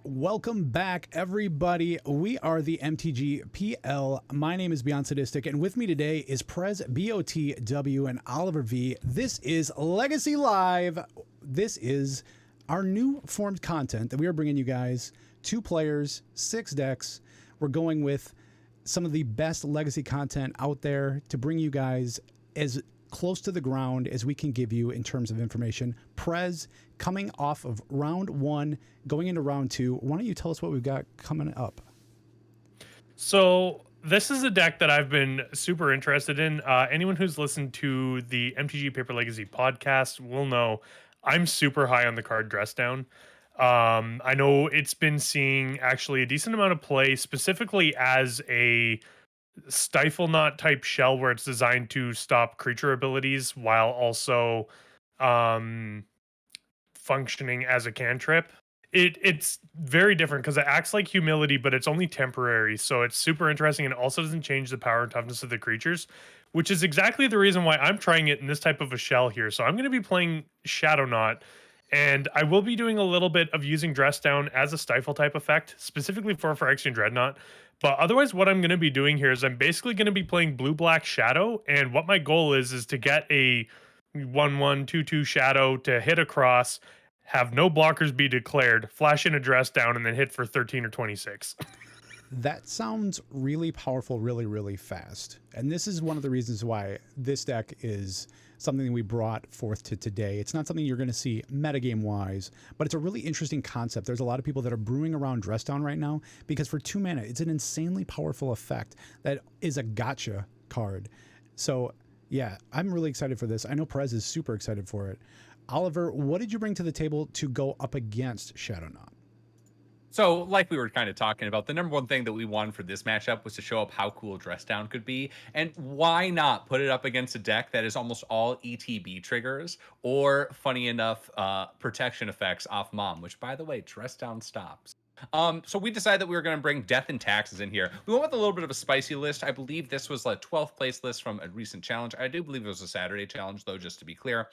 Welcome back, everybody. We are the MTGPL. My name is Beyond Sadistic, and with me today is Prez BOTW and Oliver V. This is Legacy Live. This is our new formed content that we are bringing you guys. 2 players, 6 decks. We're going with some of the best Legacy content out there to bring you guys as close to the ground as we can give you in terms of information. Prez, coming off of round 1, going into round 2, why don't you tell us what we've got coming up? So this is a deck that I've been super interested in. Anyone who's listened to the MTG Paper Legacy podcast will know I'm super high on the card Dress Down. I know it's been seeing actually a decent amount of play, specifically as a Stifle Knot type shell where it's designed to stop creature abilities while also um, functioning as a cantrip. It's very different because it acts like humility, but it's only temporary. So it's super interesting and also doesn't change the power and toughness of the creatures, which is exactly the reason why I'm trying it in this type of a shell here. So I'm going to be playing Shadownought, and I will be doing a little bit of using Dress Down as a stifle type effect, specifically for Phyrexian Dreadnought. But otherwise, what I'm going to be doing here is I'm basically going to be playing blue-black Shadow, and what my goal is to get a 1/1 2/2 Shadow to hit across, have no blockers be declared, flash in a Dress Down, and then hit for 13 or 26. That sounds really powerful, really fast. And this is one of the reasons why this deck is something we brought forth to today. It's not something you're going to see metagame wise, but it's a really interesting concept. There's a lot of people that are brewing around Dress Down right now because for 2 mana, it's an insanely powerful effect that is a gotcha card. So yeah, I'm really excited for this. I know Perez is super excited for it. Oliver, what did you bring to the table to go up against Shadownought? So, like we were kind of talking about, the number one thing that we wanted for this matchup was to show up how cool Dress Down could be. And why not put it up against a deck that is almost all ETB triggers or, funny enough, protection effects off Mom, which, by the way, Dress Down stops. So we decided that we were going to bring Death and Taxes in here. We went with a little bit of a spicy list. I believe this was a 12th place list from a recent challenge. I do believe it was a Saturday challenge, though, just to be clear.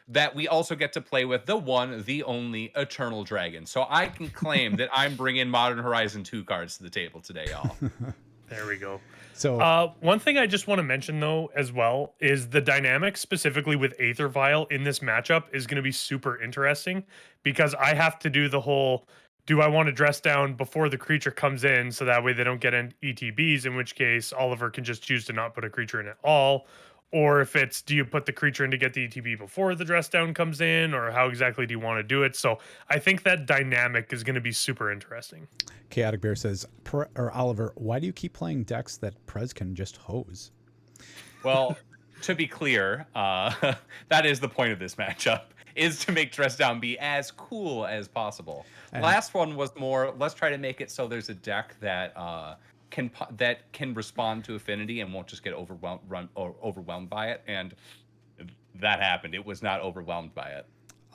That we also get to play with the one, the only Eternal Dragon. So I can claim that I'm bringing Modern Horizon 2 cards to the table today, y'all. There we go. So One thing I just want to mention, though, as well, is the dynamic specifically with Aether Vial in this matchup is going to be super interesting because I have to do the whole, do I want to Dress Down before the creature comes in so that way they don't get in ETBs, in which case Oliver can just choose to not put a creature in at all. Or if it's, do you put the creature in to get the ETB before the Dress Down comes in, or how exactly do you want to do it? So I think that dynamic is going to be super interesting. Chaotic Bear says, Oliver, why do you keep playing decks that Prez can just hose? Well, to be clear, that is the point of this matchup, is to make Dress Down be as cool as possible. And Last one was more, let's try to make it so there's a deck that can respond to affinity and won't just get overwhelmed by it. And that happened. It was not overwhelmed by it.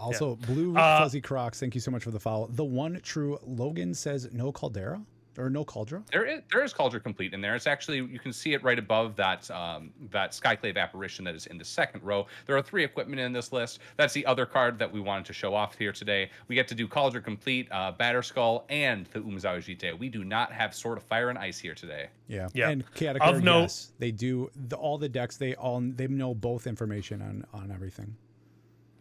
also, Blue Fuzzy Crocs, thank you so much for the follow. The one true Logan says no Caldera or no Cauldra. There is Cauldron Complete in there. It's actually, you can see it right above that that Skyclave Apparition that is in the second row. There are 3 equipment in this list. That's the other card that we wanted to show off here today. We get to do Cauldron Complete, Batterskull, and the Umezawa Jite. We do not have Sword of Fire and Ice here today. Yeah. Yeah. And Chaotic Of Bear, note- yes, they do. All the decks, they know both information on everything.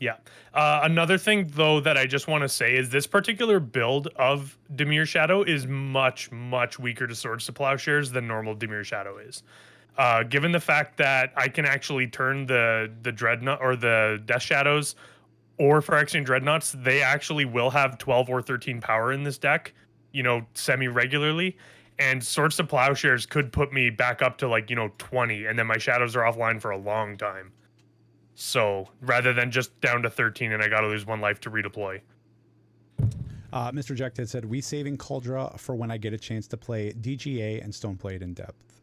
Yeah. Another thing, though, that I just want to say is this particular build of Dimir Shadow is much weaker to Swords to Plowshares than normal Dimir Shadow is. Given the fact that I can actually turn the Dreadnought or the Death Shadows or Phyrexian Dreadnoughts, they actually will have 12 or 13 power in this deck, semi-regularly. And Swords to Plowshares could put me back up to 20, and then my Shadows are offline for a long time. So rather than just down to 13 and I got to lose 1 life to redeploy. Mr. Jack had said, we saving Cauldra for when I get a chance to play DGA and Stoneblade in depth.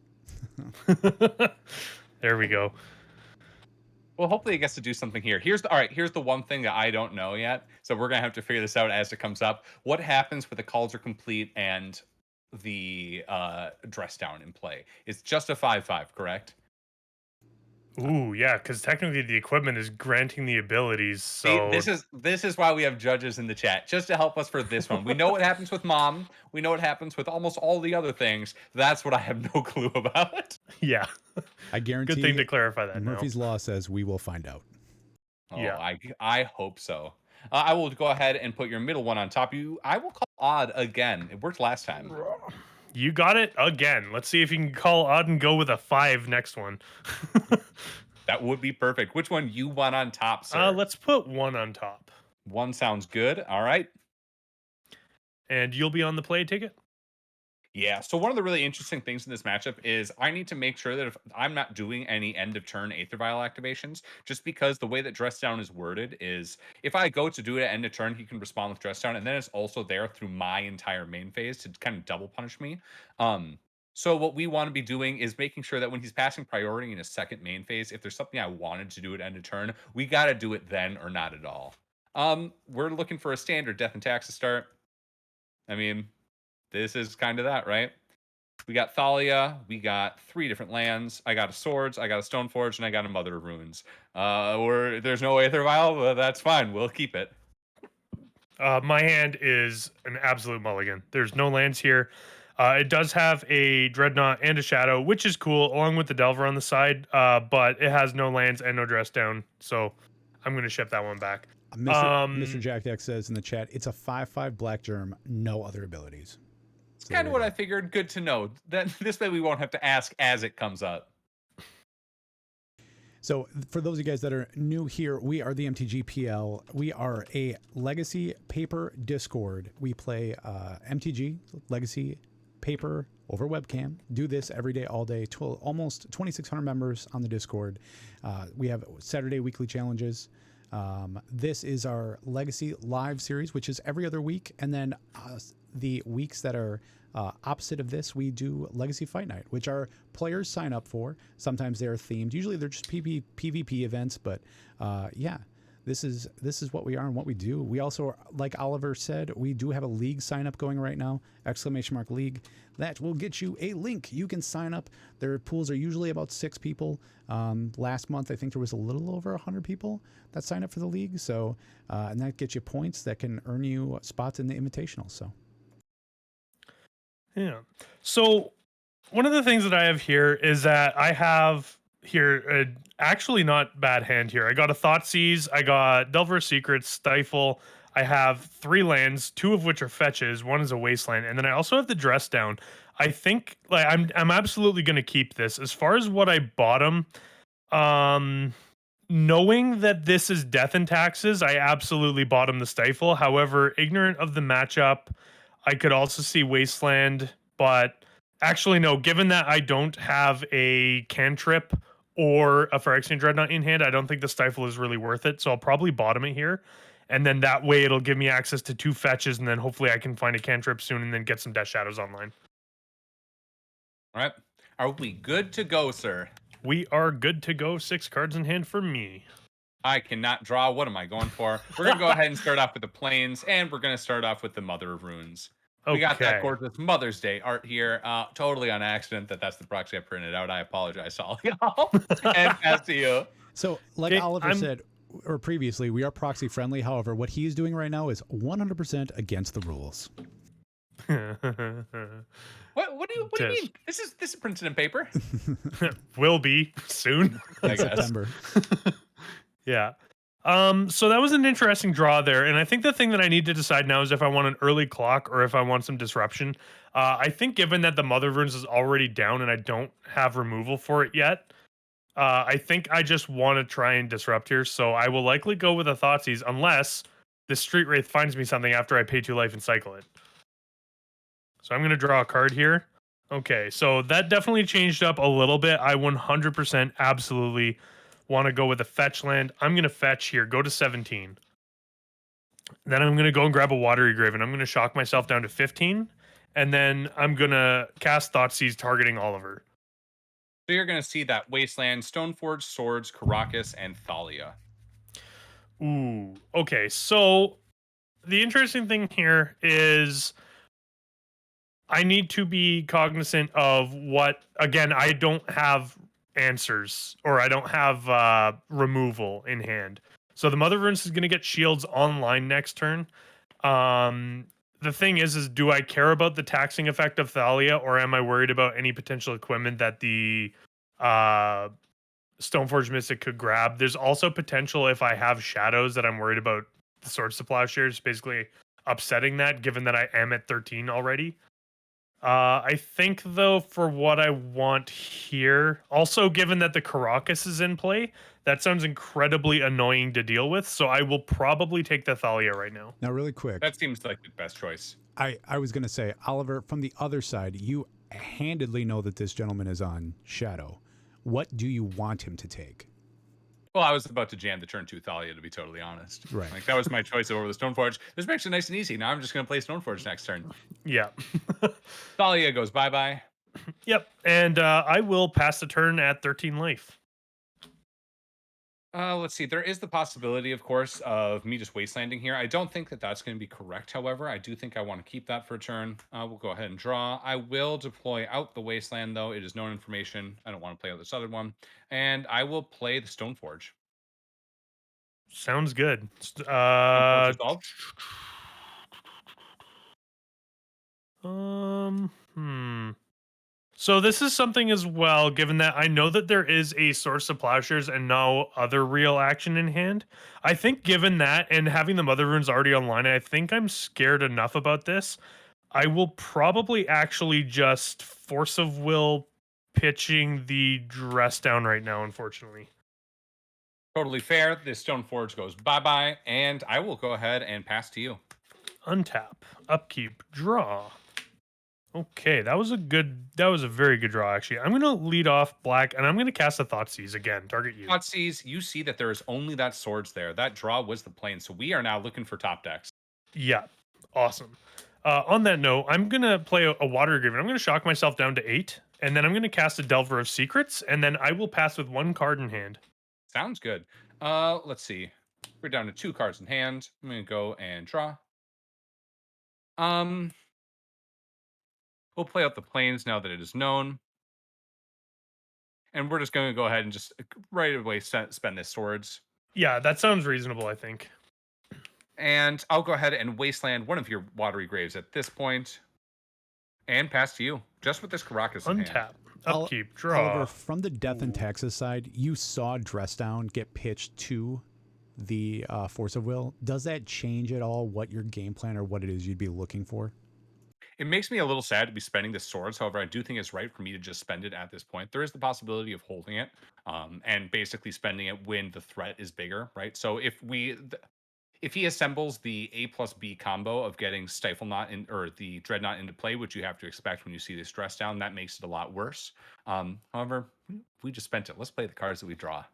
There we go. Well, hopefully it gets to do something here. Here's the one thing that I don't know yet. So we're gonna have to figure this out as it comes up. What happens with the Cauldron Complete and the Dress Down in play? It's just a 5/5, correct? Ooh, yeah, because technically the equipment is granting the abilities. See, So this is why we have judges in the chat, just to help us for this one. We know what happens with mom. We know what happens with almost all the other things. That's what I have no clue about. yeah, I good thing guarantee to clarify that now. Murphy's Law says we will find out. Oh, Yeah. I hope so. I will go ahead and put your middle one on top. I will call odd again. It worked last time. You got it again. Let's see if you can call odd and go with a 5 next one. That would be perfect. Which one you want on top, sir? Let's put 1 on top. One sounds good. All right. And you'll be on the play ticket? Yeah. So one of the really interesting things in this matchup is I need to make sure that if I'm not doing any end of turn Aether Vial activations, just because the way that Dress Down is worded is if I go to do it at end of turn, he can respond with Dress Down, and then it's also there through my entire main phase to kind of double punish me. So what we want to be doing is making sure that when he's passing priority in his second main phase, if there's something I wanted to do at end of turn, we got to do it then or not at all. We're looking for a standard Death and Taxes start. I mean, this is kind of that, right? We got Thalia. We got 3 different lands. I got a Swords, I got a Stoneforge, and I got a Mother of Runes. There's no Aether Vial, but that's fine. We'll keep it. My hand is an absolute mulligan. There's no lands here. It does have a Dreadnought and a Shadow, which is cool, along with the Delver on the side, but it has no lands and no Dress Down, so I'm going to ship that one back. Mr. Jack Deck says in the chat, it's a 5/5 Black Germ, no other abilities. It's kind of what I figured. Good to know. That this way we won't have to ask as it comes up. So for those of you guys that are new here, we are the MTGPL. We are a Legacy Paper Discord. We play MTG Legacy Paper over webcam. Do this every day, all day. Almost 2,600 members on the Discord. We have Saturday weekly challenges. This is our Legacy Live series, which is every other week. And then the weeks that are opposite of this, we do Legacy Fight Night, which our players sign up for. Sometimes they're themed. Usually they're just PvP events, but yeah, this is what we are and what we do. We also, like Oliver said, we do have a league sign up going right now, !league. That will get you a link. You can sign up. Their pools are usually about 6 people. Last month, I think there was a little over 100 people that signed up for the league. So, and that gets you points that can earn you spots in the invitational. So. Yeah. So one of the things that I have here is that I have here actually not bad hand here. I got a Thoughtseize, I got Delver Secrets, Stifle. I have 3 lands, 2 of which are fetches. 1 is a wasteland, and then I also have the Dress Down. I think like I'm absolutely going to keep this. As far as what I bottom, knowing that this is Death and Taxes, I absolutely bottom the Stifle. However, ignorant of the matchup, I could also see Wasteland, but actually no, given that I don't have a cantrip or a Phyrexian Dreadnought in hand, I don't think the Stifle is really worth it, so I'll probably bottom it here. And then that way it'll give me access to 2 fetches, and then hopefully I can find a cantrip soon and then get some Death Shadows online. All right. Are we good to go, sir? We are good to go. 6 cards in hand for me. I cannot draw. What am I going for? We're going to go ahead and start off with the plains, and we're going to start off with the Mother of Runes. Okay. We got that gorgeous Mother's Day art here. Totally on accident that's the proxy I printed out. I apologize to all y'all. And pass to you. So, like Oliver said, or previously, we are proxy friendly. However, what he is doing right now is 100% against the rules. What do you mean? This is printed in paper. Will be soon. I guess. September. Yeah. So that was an interesting draw there, and I think the thing that I need to decide now is if I want an early clock or if I want some disruption. I think given that the Mother of Runes is already down and I don't have removal for it yet, I think I just want to try and disrupt here. So I will likely go with a Thoughtseize unless the Street Wraith finds me something after I pay 2 life and cycle it. So I'm going to draw a card here. Okay, so that definitely changed up a little bit. I 100% absolutely want to go with a fetch land. I'm going to fetch here, go to 17. Then I'm going to go and grab a Watery Grave, and I'm going to shock myself down to 15. And then I'm going to cast Thoughtseize targeting Oliver. So you're going to see that Wasteland, Stoneforge, Swords, Karakas, and Thalia. Ooh, okay. So the interesting thing here is I need to be cognizant of what, again, I don't have answers, or I don't have removal in hand. So the Mother Runes is going to get shields online next turn. The thing is do I care about the taxing effect of Thalia, or am I worried about any potential equipment that the Stoneforge Mystic could grab? There's also potential if I have shadows that I'm worried about the Swords to Plowshares basically upsetting that, given that I am at 13 already. I think, though, for what I want here, also given that the Caracas is in play, that sounds incredibly annoying to deal with, so I will probably take the Thalia right now. Now, really quick, That seems like the best choice. I was going to say, Oliver, from the other side, you handedly know that this gentleman is on Shadow. What do you want him to take? Well, I was about to jam the turn 2 Thalia, to be totally honest. Right. Like, that was my choice over the Stoneforge. This makes it nice and easy. Now I'm just going to play Stoneforge next turn. Yeah. Thalia goes bye-bye. Yep, and I will pass the turn at 13 life. Let's see. There is the possibility, of course, of me just wastelanding here. I don't think that that's going to be correct, however. I do think I want to keep that for a turn. We'll go ahead and draw. I will deploy out the wasteland, though. It is known information. I don't want to play out this other one. And I will play the Stoneforge. Sounds good. Stoneforge resolved. So this is something as well, given that I know that there is a Source of Plowshares and no other real action in hand. I think given that and having the Mother Runes already online, I think I'm scared enough about this. I will probably actually just Force of Will pitching the Dress Down right now, unfortunately. Totally fair. This Stoneforge goes bye-bye, and I will go ahead and pass to you. Untap, upkeep, draw. Okay, that was a very good draw, actually. I'm going to lead off black, and I'm going to cast a Thoughtseize again. Target you. Thoughtseize, you see that there is only that swords there. That draw was the plane, so we are now looking for top decks. Yeah, awesome. On that note, I'm going to play a Water Grieving. I'm going to shock myself down to 8, and then I'm going to cast a Delver of Secrets, and then I will pass with 1 card in hand. Sounds good. Let's see. We're down to 2 cards in hand. I'm going to go and draw. We'll play out the planes now that it is known. And we're just going to go ahead and just right away spend this swords. Yeah, that sounds reasonable, I think. And I'll go ahead and wasteland one of your watery graves at this point. And pass to you. Just with this Caracas in hand. Untap, upkeep, draw. Oliver, from the Death and Taxes side, you saw Dress Down get pitched to the Force of Will. Does that change at all what your game plan or what it is you'd be looking for? It makes me a little sad to be spending the swords. However, I do think it's right for me to just spend it at this point. There is the possibility of holding it and basically spending it when the threat is bigger, right? So if he assembles the A plus B combo of getting Stiflenought or the Dreadnought into play, which you have to expect when you see this Dress Down, that makes it a lot worse. However, we just spent it. Let's play the cards that we draw.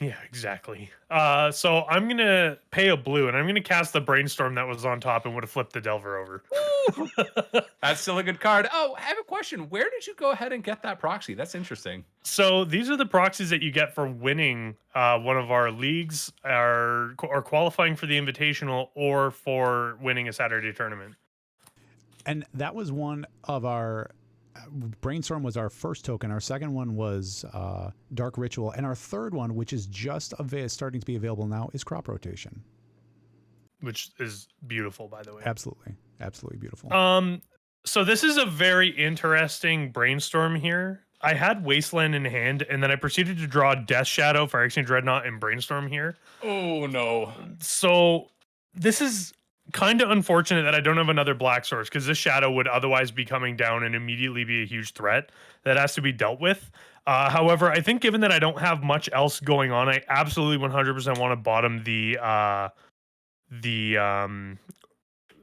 Yeah, exactly. So I'm going to pay a blue, and I'm going to cast the Brainstorm that was on top and would have flipped the Delver over. That's still a good card. Oh, I have a question. Where did you go ahead and get that proxy? That's interesting. So these are the proxies that you get for winning one of our leagues or qualifying for the Invitational or for winning a Saturday tournament. And that was one of our... Brainstorm was our first token. Our second one was Dark Ritual. And our third one, which is just starting to be available now, is Crop Rotation. Which is beautiful, by the way. Absolutely. Absolutely beautiful. So this is a very interesting Brainstorm here. I had Wasteland in hand, and then I proceeded to draw Death Shadow, Fire Exchange Dreadnought, and Brainstorm here. Oh, no. So this is kind of unfortunate that I don't have another black source, because this Shadow would otherwise be coming down and immediately be a huge threat that has to be dealt with. However, I think given that I don't have much else going on, I absolutely 100% want to bottom the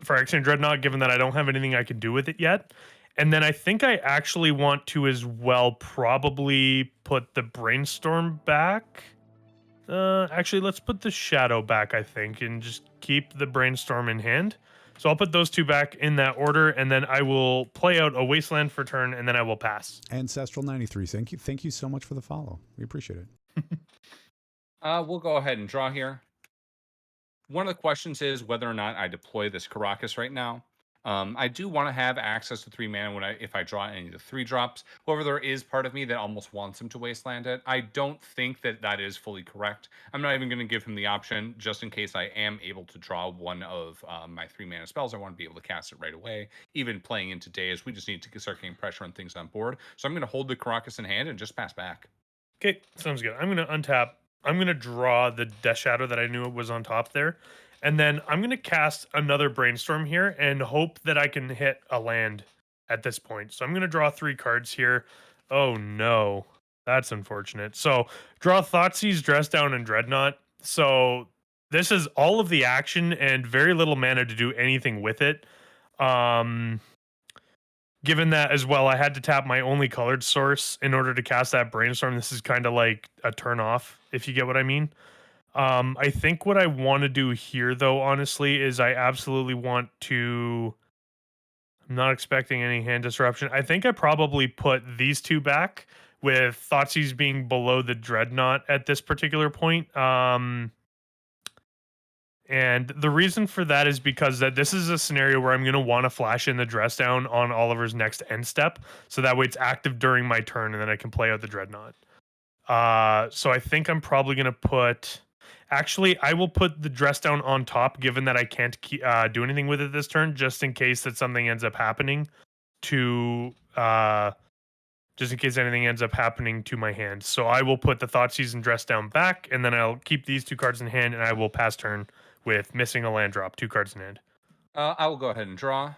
Fire Exchange Dreadnought, given that I don't have anything I can do with it yet. And then I think I actually want to as well probably put the Brainstorm back. Actually, let's put the Shadow back, I think, and just keep the Brainstorm in hand. So I'll put those two back in that order, and then I will play out a Wasteland for turn, and then I will pass. Ancestral 93, thank you so much for the follow. We appreciate it. We'll go ahead and draw here. One of the questions is whether or not I deploy this Caracas right now. I do want to have access to 3 mana if I draw any of the 3 drops. However, there is part of me that almost wants him to wasteland it. I don't think that is fully correct. I'm not even going to give him the option just in case I am able to draw one of my 3 mana spells. I want to be able to cast it right away. Even playing into days, we just need to start getting pressure on things on board. So I'm going to hold the Caracas in hand and just pass back. Okay, sounds good. I'm going to untap. I'm going to draw the Death Shadow that I knew was on top there. And then I'm going to cast another Brainstorm here and hope that I can hit a land at this point. So I'm going to draw 3 cards here. Oh, no. That's unfortunate. So draw Thoughtseize, Dress Down, and Dreadnought. So this is all of the action and very little mana to do anything with it. Given that as well, I had to tap my only colored source in order to cast that Brainstorm. This is kind of like a turn off, if you get what I mean. I think what I want to do here, though, honestly, is I absolutely want to... I'm not expecting any hand disruption. I think I probably put these 2 back, with Thoughtseize being below the Dreadnought at this particular point. And the reason for that is because this is a scenario where I'm going to want to flash in the Dress Down on Oliver's next end step. So that way it's active during my turn and then I can play out the Dreadnought. So I think I'm probably going to put... Actually, I will put the Dress Down on top, given that I can't do anything with it this turn, just in case that something ends up happening to... just in case anything ends up happening to my hand. So I will put the Thoughtseize and Dress Down back, and then I'll keep these 2 cards in hand, and I will pass turn with missing a land drop, 2 cards in hand. I will go ahead and draw.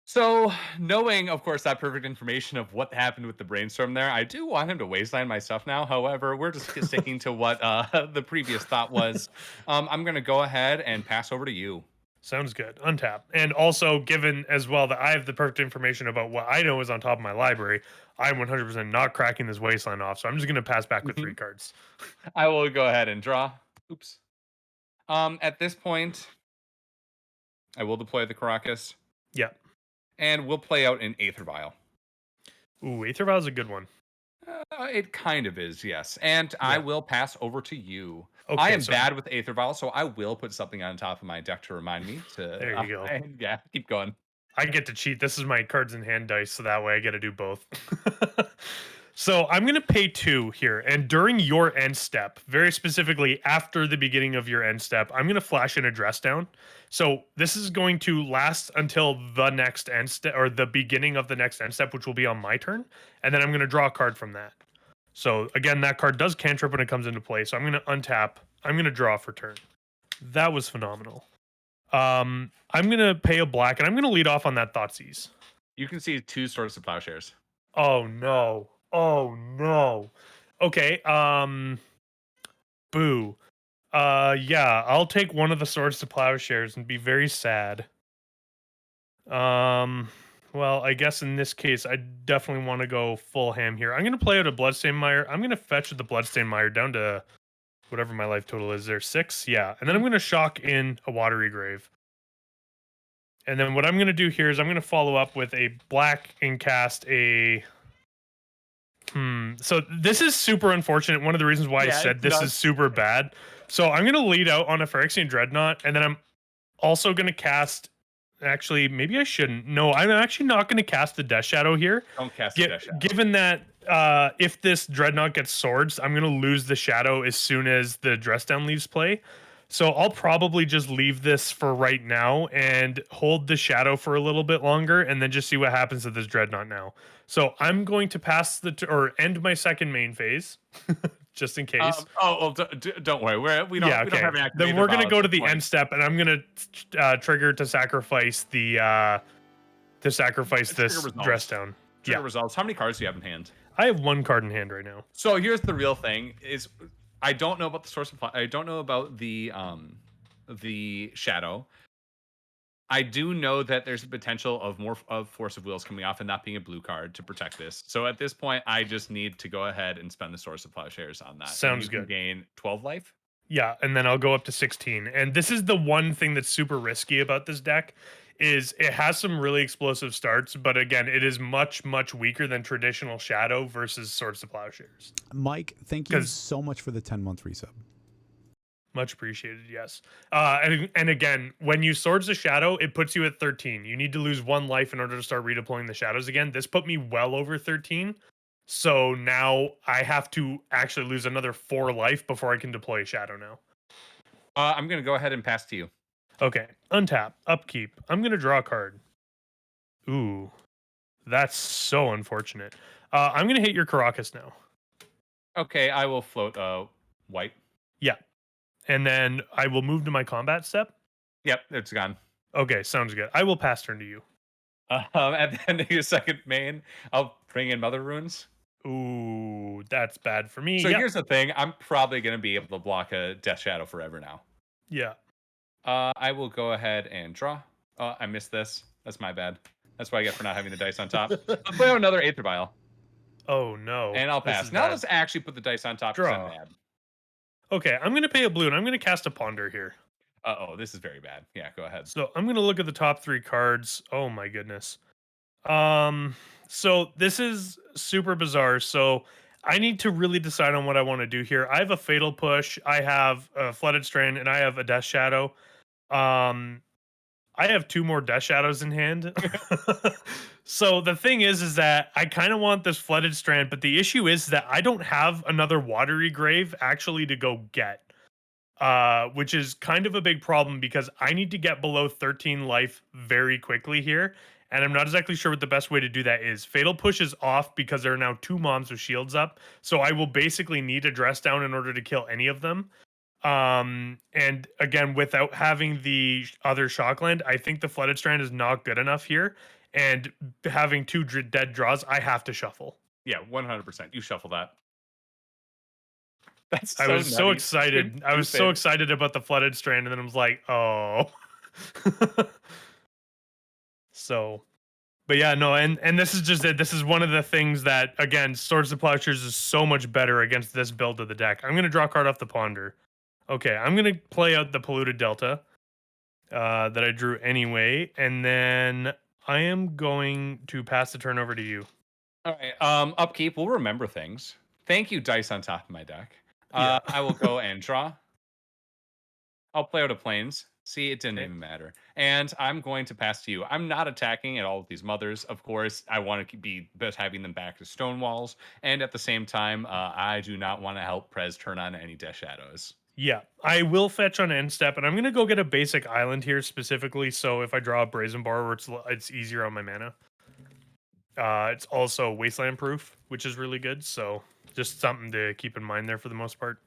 So, knowing, of course, that perfect information of what happened with the Brainstorm there, I do want him to wasteland my stuff now. However, we're just sticking to what the previous thought was. I'm going to go ahead and pass over to you. Sounds good. Untap. And also, given as well that I have the perfect information about what I know is on top of my library, I'm 100% not cracking this wasteland off. So I'm just going to pass back with 3 cards. I will go ahead and draw. Oops. At this point, I will deploy the Caracas. Yeah. And we'll play out an Aether Vial. Ooh, Aether Vial is a good one. It kind of is, yes. And yeah. I will pass over to you. Okay, I am bad with Aether Vial, so I will put something on top of my deck to remind me to... There you go. Yeah, keep going. I get to cheat. This is my cards in hand dice, so that way I get to do both. So I'm going to pay 2 here. And during your end step, very specifically after the beginning of your end step, I'm going to flash in a Dress Down. So this is going to last until the next end step, or the beginning of the next end step, which will be on my turn. And then I'm going to draw a card from that. So again, that card does cantrip when it comes into play. So I'm going to untap. I'm going to draw for turn. That was phenomenal. I'm going to pay a black, and I'm going to lead off on that Thoughtseize. You can see 2 Swords of Plowshares. Oh, no. Oh, no. Okay, boo. Yeah, I'll take one of the Swords to Plowshares and be very sad. Well, I guess in this case, I definitely want to go full ham here. I'm going to play out a Bloodstained Mire. I'm going to fetch with the Bloodstained Mire down to whatever my life total is there, 6. Yeah, and then I'm going to shock in a Watery Grave. And then what I'm going to do here is I'm going to follow up with a black and cast a... So this is super unfortunate. One of the reasons why I said this is super bad. So I'm going to lead out on a Phyrexian Dreadnought, and then I'm also going to cast... Actually, maybe I shouldn't. No, I'm actually not going to cast the Death Shadow here. Don't cast the Death Shadow. Given that if this Dreadnought gets swords, I'm going to lose the Shadow as soon as the Dress Down leaves play. So I'll probably just leave this for right now and hold the Shadow for a little bit longer, and then just see what happens to this Dreadnought now. So I'm going to pass or end my second main phase, just in case. Don't worry. We don't have an active. Then we're going to go to the end step, and I'm going to trigger to sacrifice the this Dress Down. Trigger results. How many cards do you have in hand? I have 1 card in hand right now. So here's the real thing: is I don't know about the source of... I don't know about the Shadow. I do know that there's a potential of more of Force of Wills coming off and not being a blue card to protect this. So at this point, I just need to go ahead and spend the Source of Plowshares on that. Sounds good. Gain 12 life. Yeah, and then I'll go up to 16. And this is the one thing that's super risky about this deck, is it has some really explosive starts, but again, it is much, much weaker than traditional Shadow versus Swords to Plowshares. Mike, thank you so much for the 10-month resub. Much appreciated, yes. And again, when you Swords of Shadow, it puts you at 13. You need to lose 1 life in order to start redeploying the shadows again. This put me well over 13. So now I have to actually lose another 4 life before I can deploy a shadow now. I'm going to go ahead and pass to you. Okay, untap, upkeep. I'm going to draw a card. Ooh, that's so unfortunate. I'm going to hit your Caracas now. Okay, I will float white. Yeah. And then I will move to my combat step. Yep, it's gone. Okay, sounds good. I will pass turn to you. At the end of your second main, I'll bring in Mother Runes. Ooh, that's bad for me. So Yep. here's the thing. I'm probably going to be able to block a Death Shadow forever now. Yeah. I will go ahead and draw. Oh, I missed this. That's my bad. That's what I get for not having the dice on top. Let's play out another Aether Vial. Oh no. And I'll This pass. is Now bad. let's actually put the dice on top because I'm Draw. mad. Okay, I'm gonna pay a blue and I'm gonna cast a ponder here. Uh-oh, this is very bad. Yeah, go ahead. So I'm gonna look at the top 3 cards. Oh my goodness. So this is super bizarre. So I need to really decide on what I want to do here. I have a fatal push, I have a flooded strand, and I have a death shadow. Um I have 2 more death shadows in hand. So the thing is that I kind of want this flooded strand, but the issue is that I don't have another watery grave actually to go get. Which is kind of a big problem because I need to get below 13 life very quickly here. And I'm not exactly sure what the best way to do that is. Fatal push is off because there are now 2 mobs with shields up. So I will basically need a dress down in order to kill any of them. And again, without having the other shockland, I think the flooded strand is not good enough here. And having 2 dead draws, I have to shuffle. Yeah, 100%. You shuffle that. That's I so was so nutty. excited. I was so excited about the flooded strand, and then I was like, oh. So, but yeah, no, and this is just it. This is one of the things that, again, Swords of Plowshares is so much better against this build of the deck. I'm gonna draw a card off the ponder. Okay, I'm gonna play out the Polluted Delta that I drew anyway, and then I am going to pass the turn over to you. All right. Upkeep. We'll remember things. Thank you, dice on top of my deck. Yeah. I will go and draw. I'll play out of planes. See, it didn't Okay. even matter. And I'm going to pass to you. I'm not attacking at all of these mothers. Of course, I want to be best having them back to stone walls. And at the same time, I do not want to help Prez turn on any Death Shadows. Yeah, I will fetch on end step, and I'm gonna go get a basic island here specifically. So if I draw a brazen bar, where it's easier on my mana. It's also wasteland proof, which is really good. So just something to keep in mind there for the most part.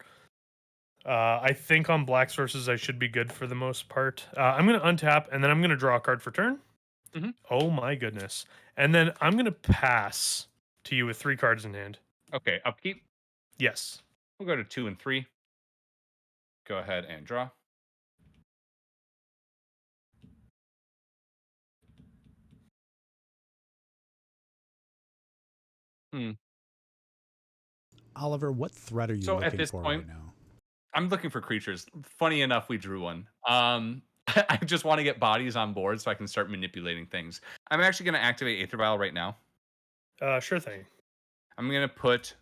I think on black sources I should be good for the most part. I'm gonna untap and then I'm gonna draw a card for turn. Mhm. Oh my goodness! And then I'm gonna pass to you with 3 cards in hand. Okay, upkeep. Yes. We'll go to 2 and 3. Go ahead and draw. Hmm. Oliver, what threat are you So at looking this for point, right now? I'm looking for creatures. Funny enough, we drew one. I just want to get bodies on board so I can start manipulating things. I'm actually going to activate Aether Vial right now. Sure thing. I'm going to put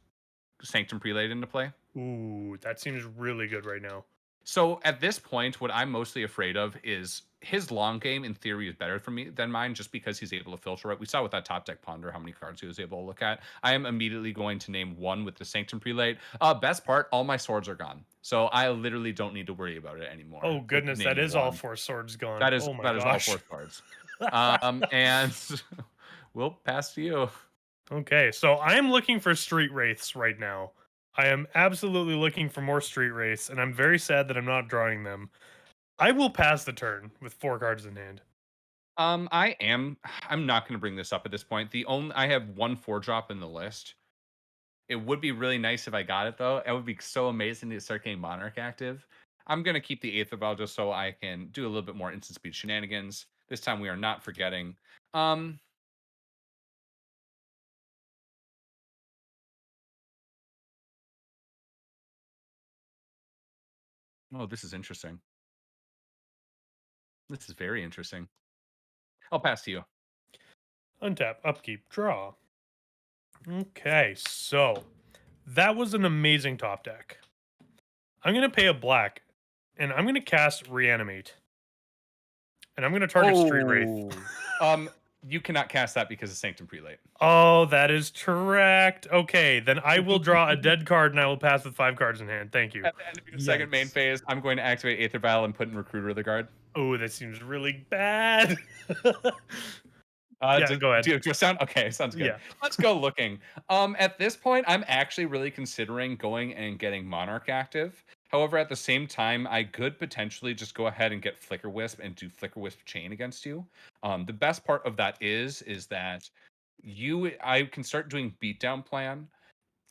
Sanctum Prelate into play. Ooh, that seems really good right now. So at this point, what I'm mostly afraid of is his long game, in theory, is better for me than mine just because he's able to filter it. We saw with that top deck ponder how many cards he was able to look at. I am immediately going to name 1 with the Sanctum Prelate. Best part, all my swords are gone. So I literally don't need to worry about it anymore. Oh goodness, that naming is all 1. 4 swords gone. That is Oh my that is all gosh. 4 cards. And we'll pass to you. Okay, so I am looking for street wraiths right now. I am absolutely looking for more street wraiths, and I'm very sad that I'm not drawing them. I will pass the turn with 4 cards in hand. I'm not going to bring this up at this point. I have 1 4-drop in the list. It would be really nice if I got it though. It would be so amazing to start getting Monarch active. I'm going to keep the Aether Vial just so I can do a little bit more instant speed shenanigans. This time we are not forgetting. Oh, this is interesting. This is very interesting. I'll pass to you. Untap, upkeep, draw. Okay, so that was an amazing top deck. I'm going to pay a black and I'm going to cast Reanimate. And I'm going to target Street Wraith. You cannot cast that because of Sanctum Prelate. Oh, that is correct. Okay, then I will draw a dead card and I will pass with 5 cards in hand. Thank you. At the end of your second main phase, I'm going to activate Aether Vial and put in Recruiter of the Guard. Oh, that seems really bad. Yeah, go ahead. Do you sound okay? Sounds good. Yeah. Let's go looking. At this point, I'm actually really considering going and getting Monarch active. However, at the same time, I could potentially just go ahead and get Flicker Wisp and do Flicker Wisp Chain against you. The best part of that is that I can start doing Beatdown Plan,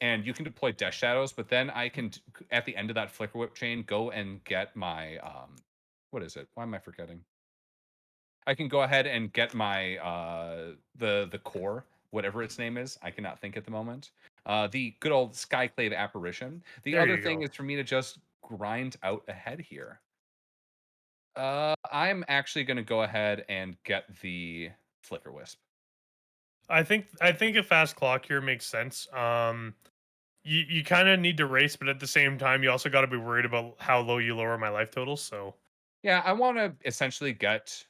and you can deploy Death Shadows, but then I can, at the end of that Flicker Whip chain, go and get my what is it? Why am I forgetting? I can go ahead and get my the core, whatever its name is. I cannot think at the moment. The good old Skyclave Apparition. The There other you thing go. is for me to just grind out ahead here. I'm actually going to go ahead and get the Flicker Wisp. I think a fast clock here makes sense. You kind of need to race, but at the same time, you also got to be worried about how low you lower my life total. So Yeah, I want to essentially get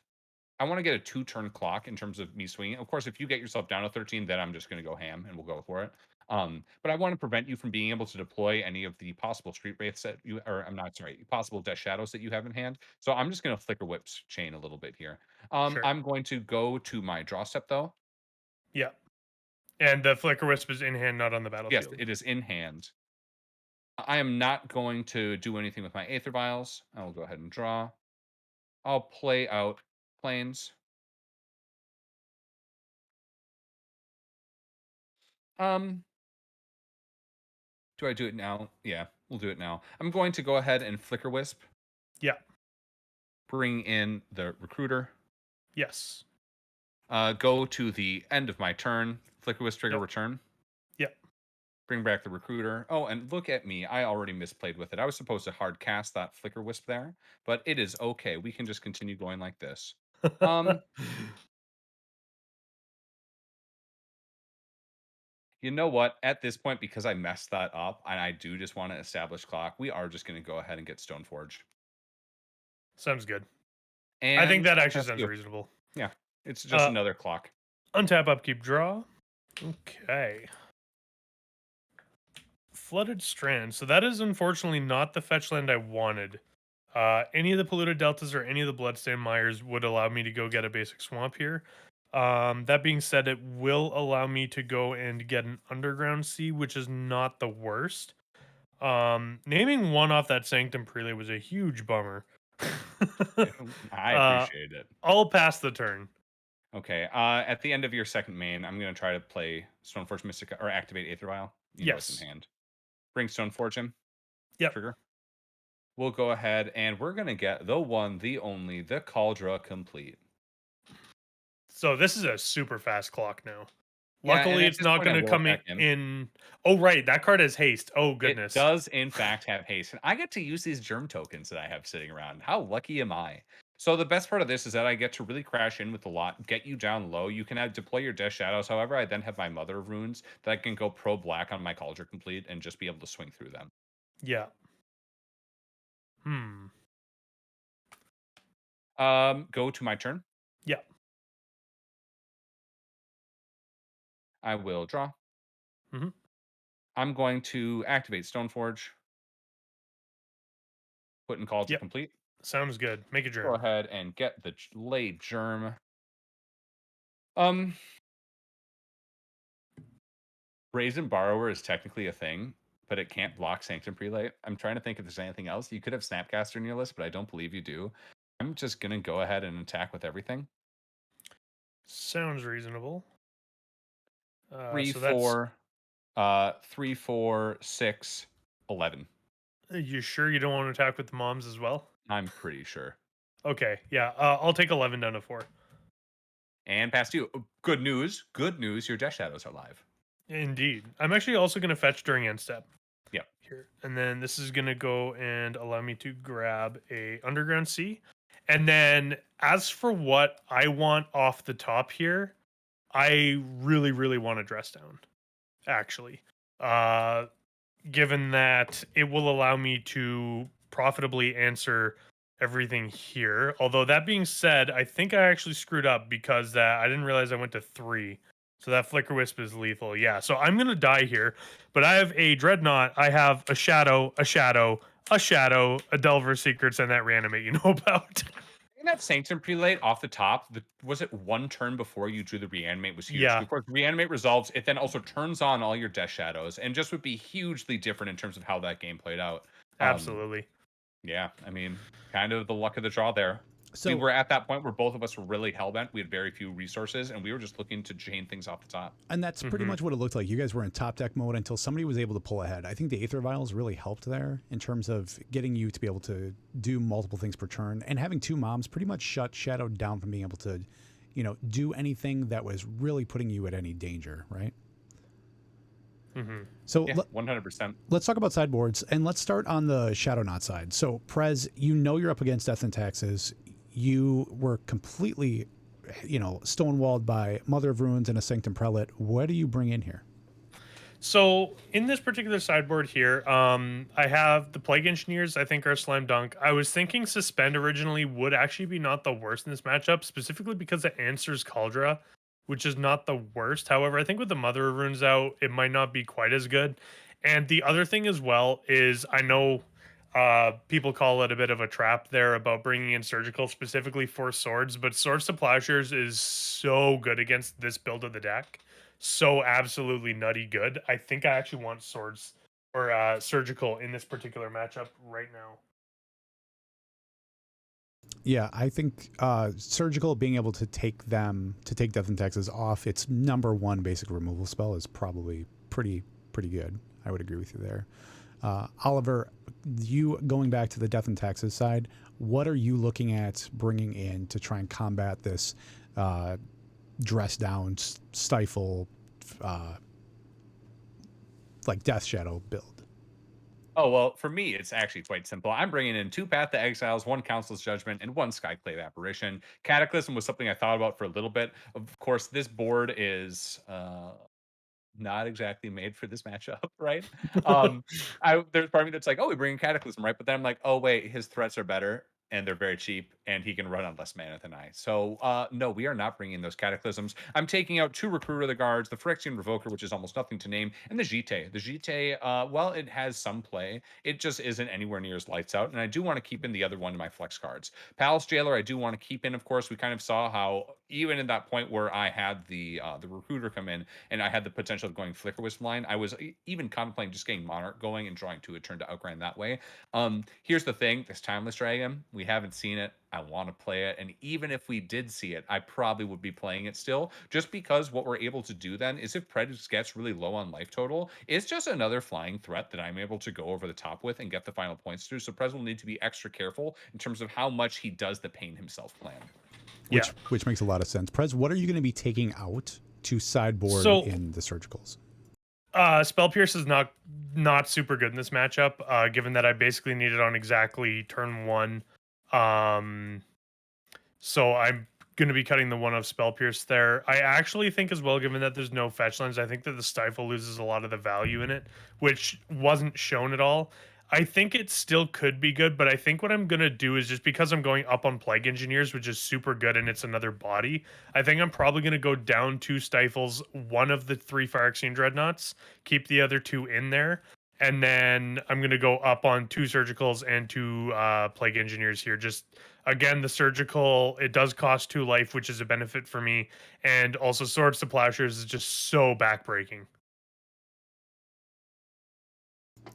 a 2-turn clock in terms of me swinging. Of course, if you get yourself down to 13, then I'm just going to go ham and we'll go for it. But I want to prevent you from being able to deploy any of the possible Street Wraiths that you, or I'm not sorry, possible Death Shadows that you have in hand. So I'm just going to Flicker Whips chain a little bit here. sure. I'm going to go to my draw step though. Yeah. And the Flicker Wisp is in hand, not on the Yes, battlefield. it is in hand. I am not going to do anything with my Aether Vials. I will go ahead and draw. I'll play out Plains. Do I do it now? Yeah, we'll do it now. I'm going to go ahead and Flicker Wisp. Yeah. Bring in the Recruiter. Yes. Go to the end of my turn. Flicker Wisp trigger return. Yep. Bring back the Recruiter. Oh, and look at me. I already misplayed with it. I was supposed to hard cast that Flicker Wisp there, but it is okay. We can just continue going like this. You know what? At this point, because I messed that up, and I do just want to establish clock, we are just going to go ahead and get Stoneforge. Sounds good. And I think that actually sounds reasonable. Yeah, it's just another clock. Untap, upkeep, draw. Okay. Flooded Strand. So that is unfortunately not the fetch land I wanted. Any of the polluted deltas or any of the bloodstained mires would allow me to go get a basic swamp here. That being said, it will allow me to go and get an underground sea, which is not the worst. Naming one off that Sanctum Prelate was a huge bummer. I appreciate it. I'll pass the turn. Okay. At the end of your second main, I'm going to try to play Stoneforge Mystica or activate Aether Vial. You know it's in hand. Bring Stoneforge in. Yep. Trigger. We'll go ahead and we're going to get the one, the only, the Cauldra complete. So this is a super fast clock now. Yeah, Luckily, it's not going to come in. Oh, right. That card has haste. Oh, goodness. It does, in fact, have haste. And I get to use these germ tokens that I have sitting around. How lucky am I? So the best part of this is that I get to really crash in with a lot, get you down low. You can deploy your Death Shadows. However, I then have my Mother of Runes that I can go pro black on my Cauldron complete and just be able to swing through them. Yeah. Go to my turn. Yeah. I will draw. Mm-hmm. I'm going to activate Stoneforge. Put in Cauldron complete. Sounds good. Make a germ. Go ahead and get the laid germ. Brazen Borrower is technically a thing, but it can't block Sanctum Prelate. I'm trying to think if there's anything else. You could have Snapcaster in your list, but I don't believe you do. I'm just going to go ahead and attack with everything. Sounds reasonable. 3, 4, 6, 11. Are you sure you don't want to attack with the moms as well? I'm pretty sure. Okay, yeah. I'll take 11 down to 4. And past you. Good news. Good news. Your Death Shadows are live. Indeed. I'm actually also going to fetch during end step. Yeah. Here. And then this is going to go and allow me to grab a Underground Sea. And then as for what I want off the top here, I really, really want to Dress Down, actually. Given that it will allow me to profitably answer everything here. Although that being said, I think I actually screwed up because I didn't realize I went to 3. So that Flicker Wisp is lethal. Yeah, so I'm going to die here. But I have a Dreadnought, I have a Shadow, a Shadow, a Shadow, a Delver Secrets, and that Reanimate you know about. And that Sanctum Prelate off the top, was it one turn before you drew the Reanimate was huge. Yeah. Of course, Reanimate resolves, it then also turns on all your Death Shadows, and just would be hugely different in terms of how that game played out. Absolutely. Yeah, I mean, kind of the luck of the draw there. We So, were at that point where both of us were really hellbent. We had very few resources, and we were just looking to chain things off the top. and that's pretty much what it looked like. You guys were in top deck mode until somebody was able to pull ahead. I think the Aether Vials really helped there in terms of getting you to be able to do multiple things per turn, and having 2 moms pretty much shut Shadow down from being able to, do anything that was really putting you at any danger, right? So Yeah, 100%. let's talk about sideboards, and let's start on the Shadownought side. So, Prez, you're up against Death and Taxes. You were completely, stonewalled by Mother of Ruins and a Sanctum Prelate. What do you bring in here? So in this particular sideboard here, I have the Plague Engineers. I think are a slam dunk. I was thinking Suspend originally would actually be not the worst in this matchup, specifically because it answers Caldra, which is not the worst. However, I think with the Mother of Runes out, it might not be quite as good. And the other thing as well is I know people call it a bit of a trap there about bringing in Surgical specifically for swords, but Swords to Plowshares is so good against this build of the deck. So absolutely nutty good. I think I actually want Swords or Surgical in this particular matchup right now. Yeah, I think Surgical being able to take Death and Taxes off its number 1 basic removal spell is probably pretty good. I would agree with you there. Oliver, you going back to the Death and Taxes side, what are you looking at bringing in to try and combat this dress down, stifle, like Death Shadow build? Oh, well, for me, it's actually quite simple. I'm bringing in 2 Path to Exiles, 1 Council's Judgment, and 1 Skyclave Apparition. Cataclysm was something I thought about for a little bit. Of course, this board is not exactly made for this matchup, right? There's part of me that's like, oh, we bring in Cataclysm, right? But then I'm like, oh wait, his threats are better and they're very cheap, and he can run on less mana than I. So no, we are not bringing those Cataclysms. I'm taking out 2 Recruiter of the Guards, the Phyrexian Revoker, which is almost nothing to name, and the Jite. The Jite, well, it has some play. It just isn't anywhere near as lights out, and I do want to keep in the other one of my flex cards. Palace Jailer, I do want to keep in. Of course, we kind of saw how even in that point where I had the Recruiter come in, and I had the potential of going Flicker Wisp line, I was even contemplating just getting Monarch going and drawing 2 a turn to outgrind that way. Here's the thing, this Timeless Dragon, we haven't seen it. I want to play it, and even if we did see it, I probably would be playing it still, just because what we're able to do then is if Predator gets really low on life total, it's just another flying threat that I'm able to go over the top with and get the final points through. So Prez will need to be extra careful in terms of how much he does the pain himself plan. Which makes a lot of sense. Prez, what are you going to be taking out to sideboard in the Surgicals? Spell Pierce is not super good in this matchup, given that I basically need it on exactly turn 1. So I'm going to be cutting the 1 of Spell Pierce there. I actually think as well, given that there's no fetch lands, I think that the Stifle loses a lot of the value in it, which wasn't shown at all. I think it still could be good, but I think what I'm going to do is just because I'm going up on Plague Engineers, which is super good and it's another body, I think I'm probably going to go down 2 Stifles, 1 of the 3 Phyrexian Dreadnoughts, keep the other 2 in there, and then I'm going to go up on 2 Surgicals and 2 Plague Engineers here. Just, again, the Surgical, it does cost 2 life, which is a benefit for me, and also Swords to Plowshares is just so backbreaking.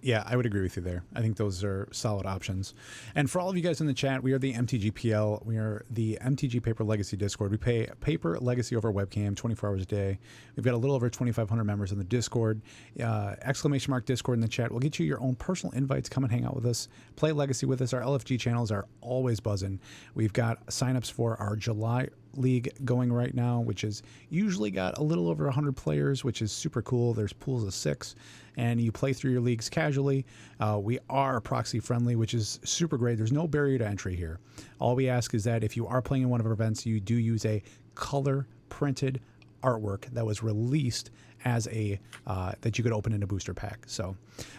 Yeah, I would agree with you there. I think those are solid options. And for all of you guys in the chat, we are the MTGPL. We are the MTG Paper Legacy Discord. We pay Paper Legacy over webcam 24 hours a day. We've got a little over 2,500 members in the Discord. Exclamation mark Discord in the chat. We'll get you your own personal invites. Come and hang out with us. Play Legacy with us. Our LFG channels are always buzzing. We've got signups for our July league going right now, which is usually got a little over 100 players, which is super cool. There's pools of 6, and you play through your leagues casually. We are proxy friendly, which is super great. There's no barrier to entry here. All we ask is that if you are playing in one of our events, you do use a color printed artwork that was released as a that you could open in a booster pack. So,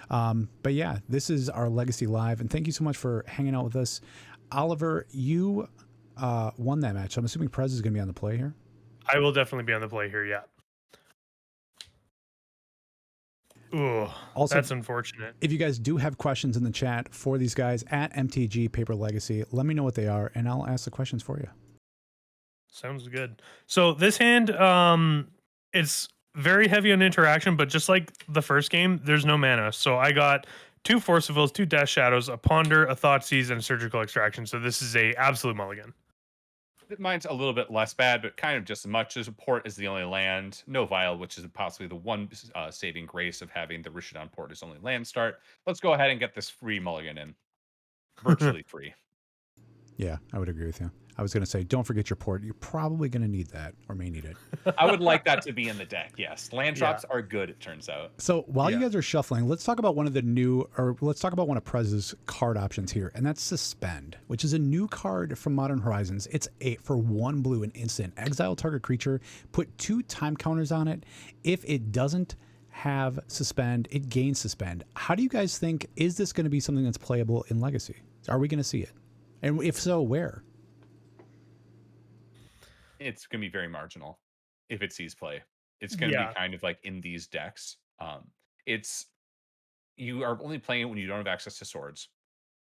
but yeah, this is our Legacy Live, and thank you so much for hanging out with us. Oliver, you won that match. So I'm assuming Prez is going to be on the play here. I will definitely be on the play here. Yeah. Ooh, Also, that's unfortunate. if you guys do have questions in the chat for these guys at MTG Paper Legacy, let me know what they are, and I'll ask the questions for you. Sounds good. So this hand, it's very heavy on interaction, but just like the first game, there's no mana. So I got 2 Force of Wills, 2 Death Shadows, a Ponder, a Thoughtseize, and a Surgical Extraction. So this is a absolute mulligan. Mine's a little bit less bad, but kind of just as much. As a port is the only land. No Vial, which is possibly the one saving grace of having the Rishadan port as only land start. Let's go ahead and get this free mulligan in. Virtually free. Yeah, I would agree with you. I was going to say, don't forget your port. You're probably going to need that, or may need it. I would like that to be in the deck, yes. Land drops are good, it turns out. So while you guys are shuffling, let's talk about one of Prez's card options here, and that's Suspend, which is a new card from Modern Horizons. It's for 1 blue, an instant. Exile target creature, put 2 time counters on it. If it doesn't have Suspend, it gains Suspend. How do you guys think, is this going to be something that's playable in Legacy? Are we going to see it? And if so, where? It's going to be very marginal if it sees play. It's going to be kind of like in these decks. You are only playing it when you don't have access to swords.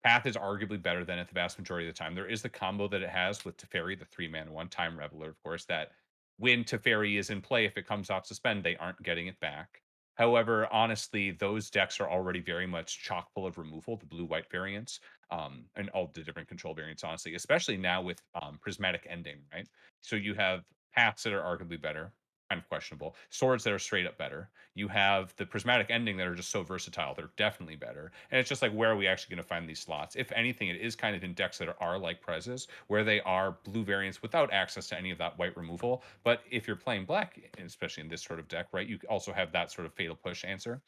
Path is arguably better than it the vast majority of the time. There is the combo that it has with Teferi, the 3-mana 1-time Reveler, of course, that when Teferi is in play, if it comes off Suspend, they aren't getting it back. However, honestly, those decks are already very much chock full of removal, the blue-white variants, and all the different control variants, honestly, especially now with Prismatic Ending, right? So you have paths that are arguably better, kind of questionable, swords that are straight up better. You have the Prismatic Ending that are just so versatile, they're definitely better. And it's just like, where are we actually going to find these slots? If anything, it is kind of in decks that are like Prez's, where they are blue variants without access to any of that white removal. But if you're playing black, especially in this sort of deck, right, you also have that sort of fatal push answer.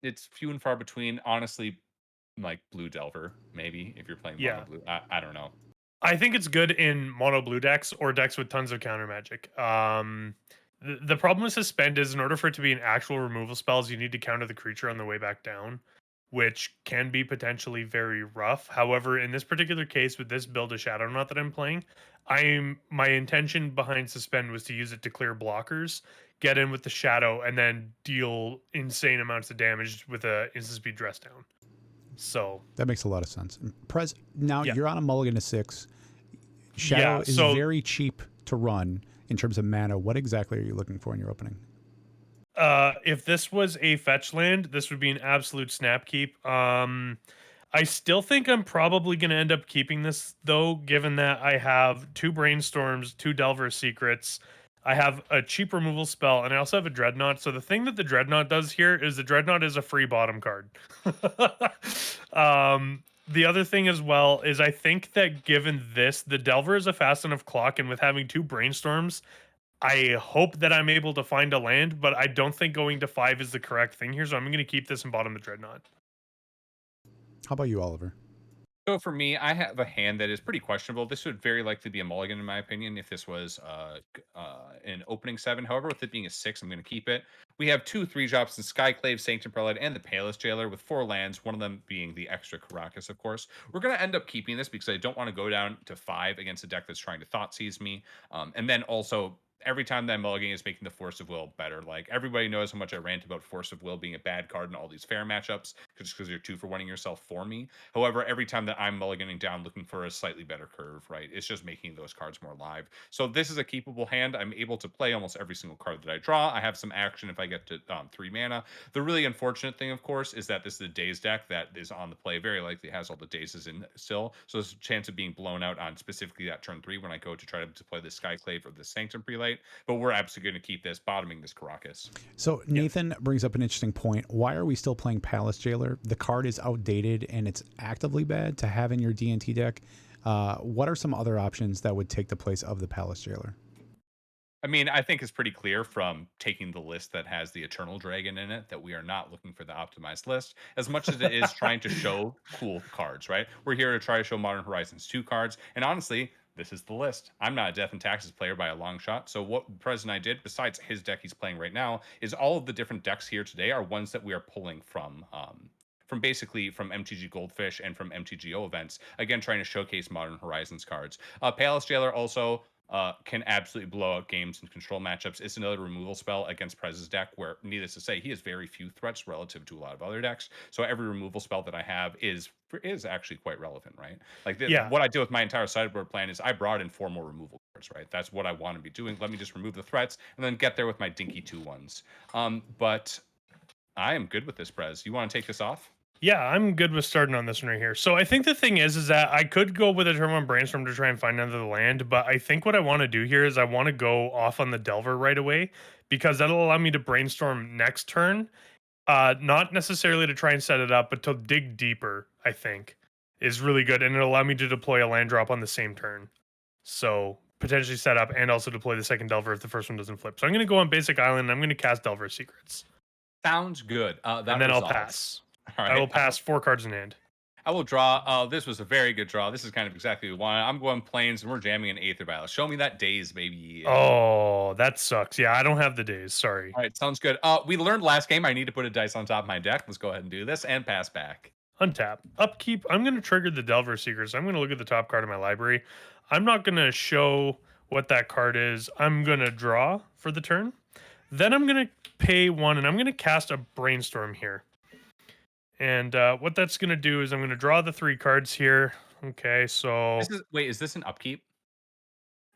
It's few and far between, honestly. Like blue Delver, maybe, if you're playing mono blue. I don't know. I think it's good in mono blue decks or decks with tons of counter magic. The problem with Suspend is, in order for it to be an actual removal spells, you need to counter the creature on the way back down, which can be potentially very rough. However, in this particular case, with this build of Shadownought that I'm playing, my intention behind Suspend was to use it to clear blockers, get in with the Shadow, and then deal insane amounts of damage with a instant speed dress down. So that makes a lot of sense. Prez, now you're on a mulligan to 6. Shadow is very cheap to run in terms of mana. What exactly are you looking for in your opening? If this was a fetch land, this would be an absolute snap keep. I still think I'm probably going to end up keeping this, though, given that I have 2 Brainstorms, 2 Delver Secrets. I have a cheap removal spell, and I also have a Dreadnought. So the thing that the Dreadnought does here is the Dreadnought is a free bottom card. The other thing as well is, I think that given this, the Delver is a fast enough clock, and with having 2 Brainstorms, I hope that I'm able to find a land, but I don't think going to 5 is the correct thing here, so I'm going to keep this and bottom the Dreadnought. How about you, Oliver? So for me, I have a hand that is pretty questionable. This would very likely be a mulligan, in my opinion, if this was an opening 7. However, with it being a 6, I'm going to keep it. We have 2 3-drops in Skyclave, Sanctum Prelate, and the Palest Jailer with 4 lands, one of them being the extra Caracas, of course. We're going to end up keeping this because I don't want to go down to 5 against a deck that's trying to Thoughtseize me. And then also, every time that mulligan is making the Force of Will better. Like, everybody knows how much I rant about Force of Will being a bad card in all these fair matchups, just because you're 2 for 1ing yourself for me. However, every time that I'm mulliganing down looking for a slightly better curve, right, it's just making those cards more live. So this is a keepable hand. I'm able to play almost every single card that I draw. I have some action if I get to 3 mana. The really unfortunate thing, of course, is that this is a Daze deck that is on the play. Very likely has all the Dazes in still. So there's a chance of being blown out on specifically that turn 3 when I go to try to play the Skyclave or the Sanctum Prelate. But we're absolutely going to keep this, bottoming this Caracas. So Nathan brings up an interesting point. Why are we still playing Palace Jailer? The card is outdated and it's actively bad to have in your D&T deck. What are some other options that would take the place of the Palace Jailer? I mean, I think it's pretty clear from taking the list that has the Eternal Dragon in it that we are not looking for the optimized list as much as it is trying to show cool cards, right? We're here to try to show Modern Horizons 2 cards. And honestly, this is the list. I'm not a Death and Taxes player by a long shot. So what Prez and I did, besides his deck he's playing right now, is all of the different decks here today are ones that we are pulling from basically from MTG Goldfish and from MTGO events. Again, trying to showcase Modern Horizons cards. Palace Jailer also can absolutely blow out games and control matchups. It's another removal spell against Prez's deck where, needless to say, he has very few threats relative to a lot of other decks. So every removal spell that I have is actually quite relevant, right? Like Yeah. what I do with my entire sideboard plan is I brought in 4 more removal cards, right? That's what I want to be doing. Let me just remove the threats and then get there with my dinky 2/1s. But I am good with this, Prez. You want to take this off? Yeah, I'm good with starting on this one right here. So I think the thing is that I could go with a turn one brainstorm to try and find another land, but I think what I want to do here is I want to go off on the Delver right away because that'll allow me to brainstorm next turn. Not necessarily to try and set it up, but to dig deeper, I think, is really good. And it'll allow me to deploy a land drop on the same turn. So potentially set up and also deploy the second Delver if the first one doesn't flip. So I'm going to go on Basic Island and I'm going to cast Delver Secrets. Sounds good. That And then resolves. I'll pass. All right. I will pass 4 cards in hand. I will draw. This was a very good draw. This is kind of exactly what we wanted. I'm going plains, and we're jamming an Aether Vial. Show me that daze, baby. Oh, that sucks. Yeah, I don't have the days. Sorry. All right, sounds good. We learned last game I need to put a dice on top of my deck. Let's go ahead and do this and pass back. Untap. Upkeep. I'm going to trigger the Delver Secrets. I'm going to look at the top card of my library. I'm not going to show what that card is. I'm going to draw for the turn. Then I'm going to pay 1, and I'm going to cast a Brainstorm here. And what that's going to do is I'm going to draw the 3 cards here. Okay, so... Is this an upkeep?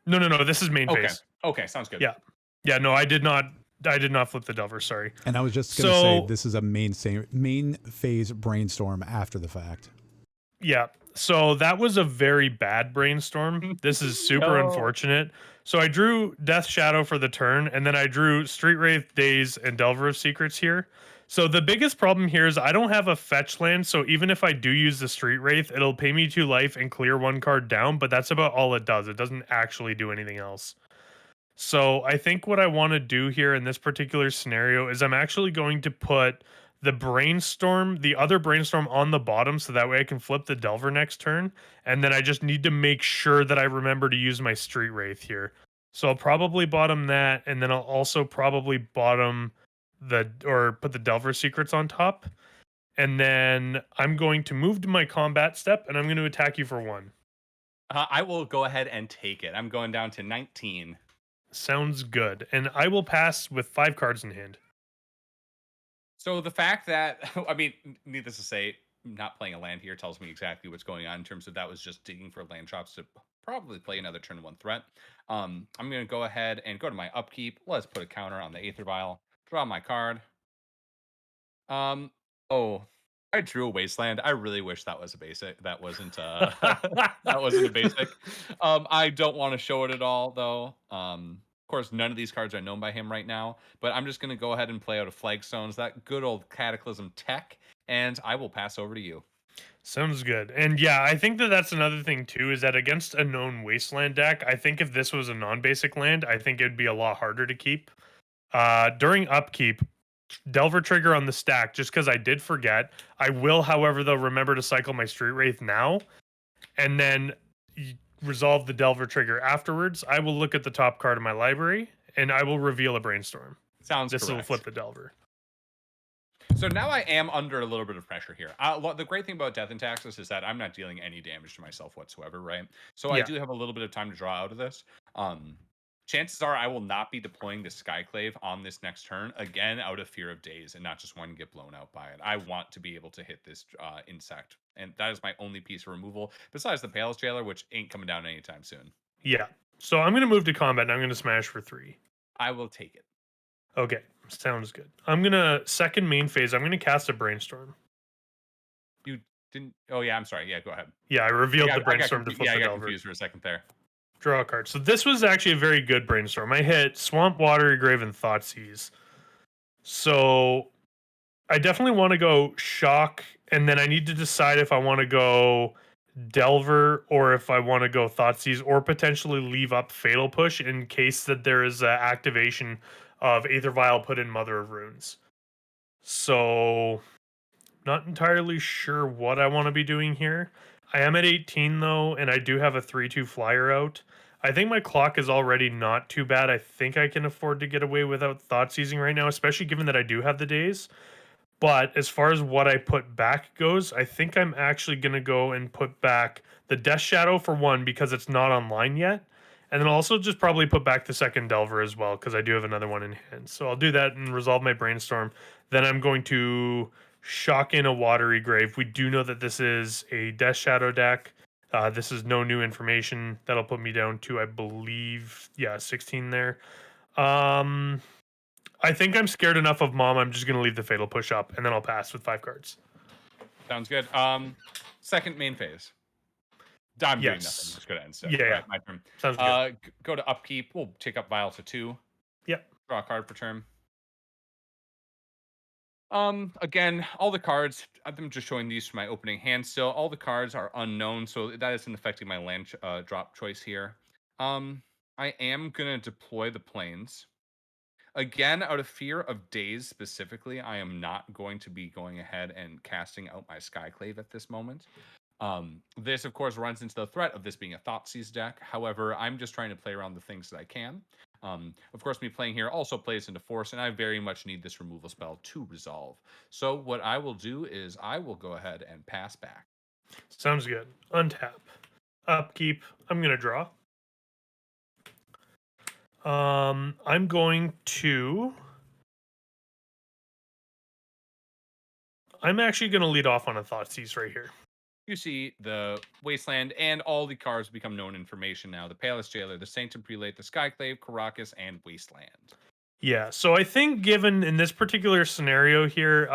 No. This is main phase. Okay, sounds good. Yeah, no, I did not flip the Delver, sorry. And I was just going to say, this is a main phase brainstorm after the fact. Yeah, so that was a very bad brainstorm. This is super unfortunate. So I drew Death Shadow for the turn, and then I drew Street Wraith, Daze, and Delver of Secrets here. So the biggest problem here is I don't have a fetch land, so even if I do use the Street Wraith, it'll pay me 2 life and clear 1 card down, but that's about all it does. It doesn't actually do anything else. So I think what I want to do here in this particular scenario is I'm actually going to put the other brainstorm on the bottom so that way I can flip the Delver next turn. And then I just need to make sure that I remember to use my Street Wraith here. So I'll probably bottom that, and then I'll also probably bottom put the Delver Secrets on top. And then I'm going to move to my combat step, and I'm going to attack you for 1. I will go ahead and take it. I'm going down to 19. Sounds good. And I will pass with 5 cards in hand. So the fact that, I mean, needless to say, not playing a land here tells me exactly what's going on in terms of that was just digging for land drops to probably play another turn 1 threat. I'm going to go ahead and go to my upkeep. Let's put a counter on the Aether Vial. Draw my card. I drew a Wasteland. I really wish that was a basic. That wasn't that wasn't a basic. I don't want to show it at all though. Of course, none of these cards are known by him right now, but I'm just going to go ahead and play out a Flagstones, that good old Cataclysm tech, and I will pass over to you. Sounds good. And yeah, I think that's another thing too, is that against a known Wasteland deck, I think if this was a non-basic land, I think it'd be a lot harder to keep. During upkeep, Delver trigger on the stack, just because I did forget. I will, however, though, remember to cycle my Street Wraith now, and then resolve the Delver trigger afterwards. I will look at the top card of my library, and I will reveal a Brainstorm. Sounds This correct. will flip the Delver. So now I am under a little bit of pressure here. The great thing about Death and Taxes is that I'm not dealing any damage to myself whatsoever, right? So I do have a little bit of time to draw out of this. Chances are I will not be deploying the Skyclave on this next turn, again, out of fear of daze and not just wanting to get blown out by it. I want to be able to hit this insect, and that is my only piece of removal, besides the Palace Jailer, which ain't coming down anytime soon. Yeah. So I'm going to move to combat, and I'm going to smash for 3. I will take it. Okay, sounds good. I'm going to, second main phase, I'm going to cast a Brainstorm. You didn't... Oh, yeah, I'm sorry. Yeah, go ahead. Yeah, I revealed the Brainstorm to flip the I got Delver. confused for a second there. Draw a card. So this was actually a very good Brainstorm. I hit Swamp, Watery Grave, and Thoughtseize. So I definitely want to go Shock, and then I need to decide if I want to go Delver or if I want to go Thoughtseize, or potentially leave up Fatal Push in case that there is activation of Aether Vial put in Mother of Runes. So not entirely sure what I want to be doing here. I am at 18 though, and I do have a 3/2 flyer out. I think my clock is already not too bad. I think I can afford to get away without thought seizing right now, especially given that I do have the days. But as far as what I put back goes, I think I'm actually going to go and put back the Death Shadow for one because it's not online yet. And then also just probably put back the second Delver as well because I do have another one in hand. So I'll do that and resolve my brainstorm. Then I'm going to shock in a Watery Grave. We do know that this is a Death Shadow deck. This is no new information. That'll put me down to, I believe, 16 there. I think I'm scared enough of Mom. I'm just going to leave the Fatal Push up, and then I'll pass with 5 cards. Sounds good. Second main phase. I'm doing nothing. Yes. Just go to end step. Yeah, All yeah. right, my turn. Sounds good. Go to upkeep. We'll take up Vial to 2. Yep. Draw a card for turn. Again, all the cards, I'm just showing these from my opening hand still. All the cards are unknown, so that isn't affecting my land drop choice here. I am going to deploy the planes. Again, out of fear of days specifically, I am not going to be going ahead and casting out my Skyclave at this moment. This, of course, runs into the threat of this being a Thoughtseize deck. However, I'm just trying to play around the things that I can. Of course, me playing here also plays into Force, and I very much need this removal spell to resolve. So what I will do is I will go ahead and pass back. Sounds good. Untap. Upkeep. I'm going to draw. I'm going to... I'm actually going to lead off on a Thoughtseize right here. You see the Wasteland, and all the cards become known information now. The Palace Jailer, the Sanctum Prelate, the Skyclave, Caracas, and Wasteland. Yeah, so I think given in this particular scenario here,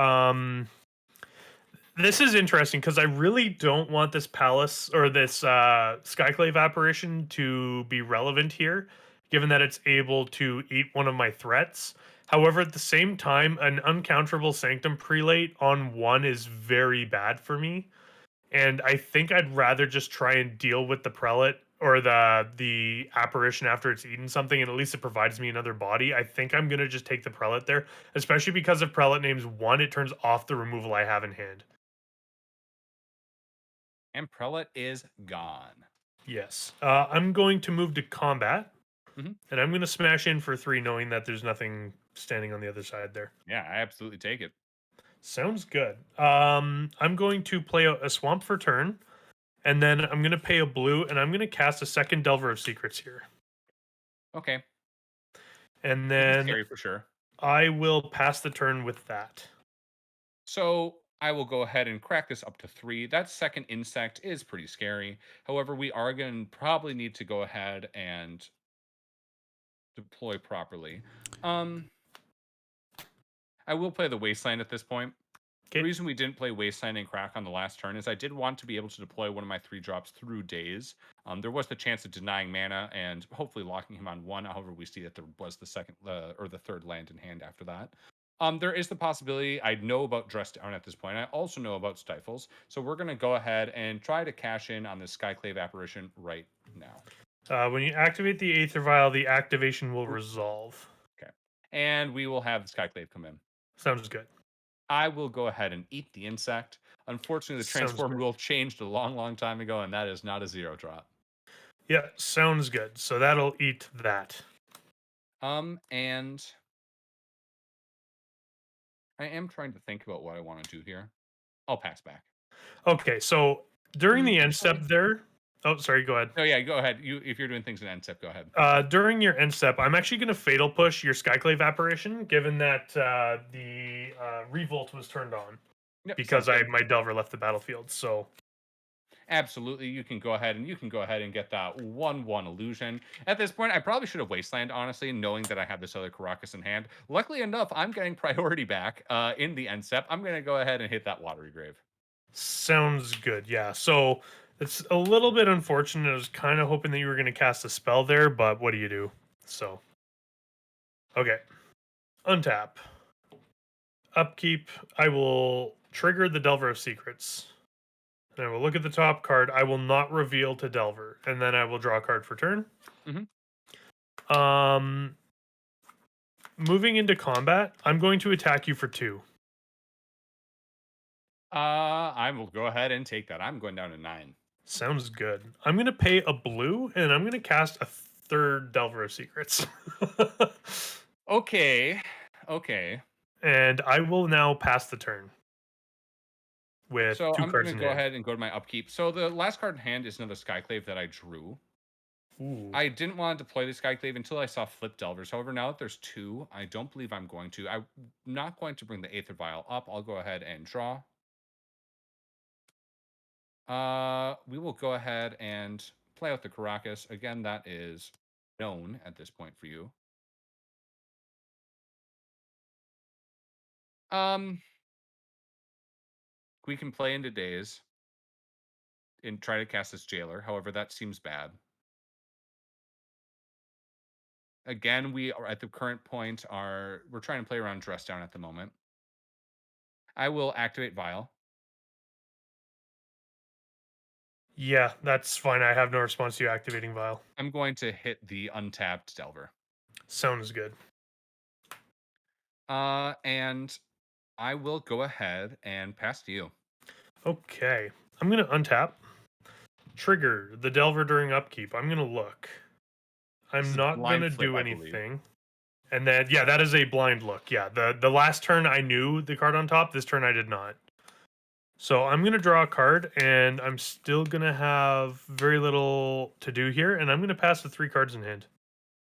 this is interesting because I really don't want this Palace or this Skyclave apparition to be relevant here, given that it's able to eat one of my threats. However, at the same time, an uncounterable Sanctum Prelate on 1 is very bad for me. And I think I'd rather just try and deal with the prelate or the apparition after it's eaten something, and at least it provides me another body. I think I'm gonna just take the prelate there, especially because if prelate names 1, it turns off the removal I have in hand. And prelate is gone. Yes, I'm going to move to combat, Mhm. and I'm gonna smash in for 3, knowing that there's nothing standing on the other side there. Yeah, I absolutely take it. Sounds good. I'm going to play a swamp for turn, and then I'm going to pay a blue, and I'm going to cast a second Delver of Secrets here. Okay. And then Scary for sure. I will pass the turn with that. So I will go ahead and crack this up to 3. That second insect is pretty scary. However, we are going to probably need to go ahead and deploy properly. I will play the Wasteland at this point. Okay. The reason we didn't play Wasteland and Crack on the last turn is I did want to be able to deploy one of my 3 drops through days. There was the chance of denying mana and hopefully locking him on 1. However, we see that there was the second or the third land in hand after that. There is the possibility I know about Dress Down at this point. I also know about Stifles. So we're going to go ahead and try to cash in on this Skyclave apparition right now. When you activate the Aether Vial, the activation will resolve. Okay. And we will have the Skyclave come in. Sounds good. I will go ahead and eat the insect. Unfortunately, the transform rule changed a long, long time ago, and that is not a 0 drop. Yeah, sounds good. So that'll eat that. And I am trying to think about what I want to do here. I'll pass back. Okay, so during the end step there... Oh, sorry, go ahead. Oh, yeah, go ahead. If you're doing things in end step, go ahead. During your end step, I'm actually going to Fatal Push your Skyclave apparition, given that the Revolt was turned on. Yep, because my Delver left the battlefield, so... Absolutely, you can go ahead and get that 1/1 illusion. At this point, I probably should have Wasteland, honestly, knowing that I have this other Caracas in hand. Luckily enough, I'm getting priority back in the end step. I'm going to go ahead and hit that Watery Grave. Sounds good, yeah. So it's a little bit unfortunate. I was kind of hoping that you were going to cast a spell there, but what do you do? So, okay. Untap. Upkeep. I will trigger the Delver of Secrets. And I will look at the top card. I will not reveal to Delver. And then I will draw a card for turn. Moving into combat, I'm going to attack you for 2. I will go ahead and take that. I'm going down to 9. Sounds good. I'm gonna pay a blue, and I'm gonna cast a third Delver of Secrets. Okay. Okay. And I will now pass the turn with So 2 I'm cards gonna in go hand. ahead and go to my upkeep. So the last card in hand is another Skyclave that I drew. Ooh. I didn't want to play the Skyclave until I saw Flip Delvers. However, now that there's 2, I don't believe I'm going to. I'm not going to bring the Aether Vial up. I'll go ahead and draw. We will go ahead and play out the Caracas. Again, that is known at this point for you. We can play into Days and try to cast this Jailer. However, that seems bad. Again, we are at the current point we're trying to play around Dress Down at the moment. I will activate Vial. Yeah, that's fine. I have no response to you activating Vial. I'm going to hit the untapped Delver. Sounds good. And I will go ahead and pass to you. Okay. I'm gonna untap. Trigger the Delver during upkeep. I'm gonna look. This I'm is not blind gonna flip, do I believe. anything. And then yeah, that is a blind look. Yeah, the last turn I knew the card on top. This turn I did not. So I'm gonna draw a card, and I'm still gonna have very little to do here, and I'm gonna pass with 3 cards in hand.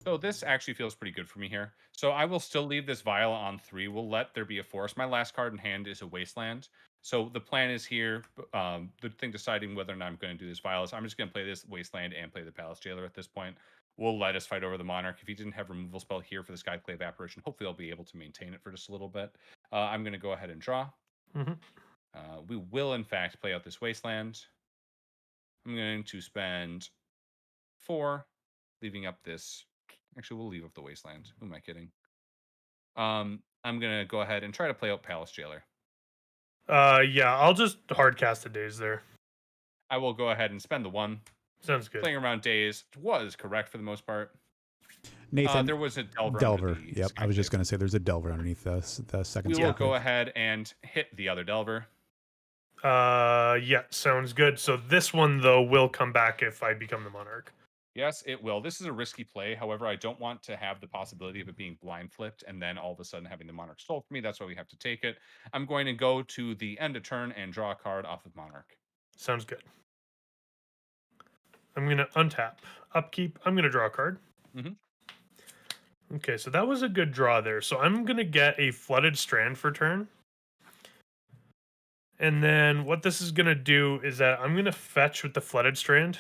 So this actually feels pretty good for me here. So I will still leave this Vial on 3. We'll let there be a forest. My last card in hand is a Wasteland. So the plan is here. The thing deciding whether or not I'm going to do this Vial is I'm just going to play this Wasteland and play the Palace Jailer at this point. We'll let us fight over the Monarch. If he didn't have removal spell here for the Skyclave Apparition, hopefully I'll be able to maintain it for just a little bit. I'm going to go ahead and draw. Mm-hmm. We will, in fact, play out this Wasteland. I'm going to spend 4, leaving up this. Actually, we'll leave up the Wasteland. Who am I kidding? I'm going to go ahead and try to play out Palace Jailer. Yeah, I'll just hard cast the Days there. I will go ahead and spend the 1. Sounds good. Playing around Days was correct for the most part. Nathan, There was a Delver. Delver. Under the Yep, I was just Skyclave. going to say there's a Delver underneath the second. We will Skyclave. go ahead and hit the other Delver. Yeah, sounds good. So this one though will come back if I become the Monarch. Yes, it will. This is a risky play. However, I don't want to have the possibility of it being blind flipped and then all of a sudden having the Monarch stole from me. That's why we have to take it. I'm going to go to the end of turn and draw a card off of Monarch. Sounds good. I'm gonna untap. Upkeep. I'm gonna draw a card. Mm-hmm. Okay, so that was a good draw there. So I'm gonna get a Flooded Strand for turn. And then what this is gonna do is that I'm gonna fetch with the Flooded Strand.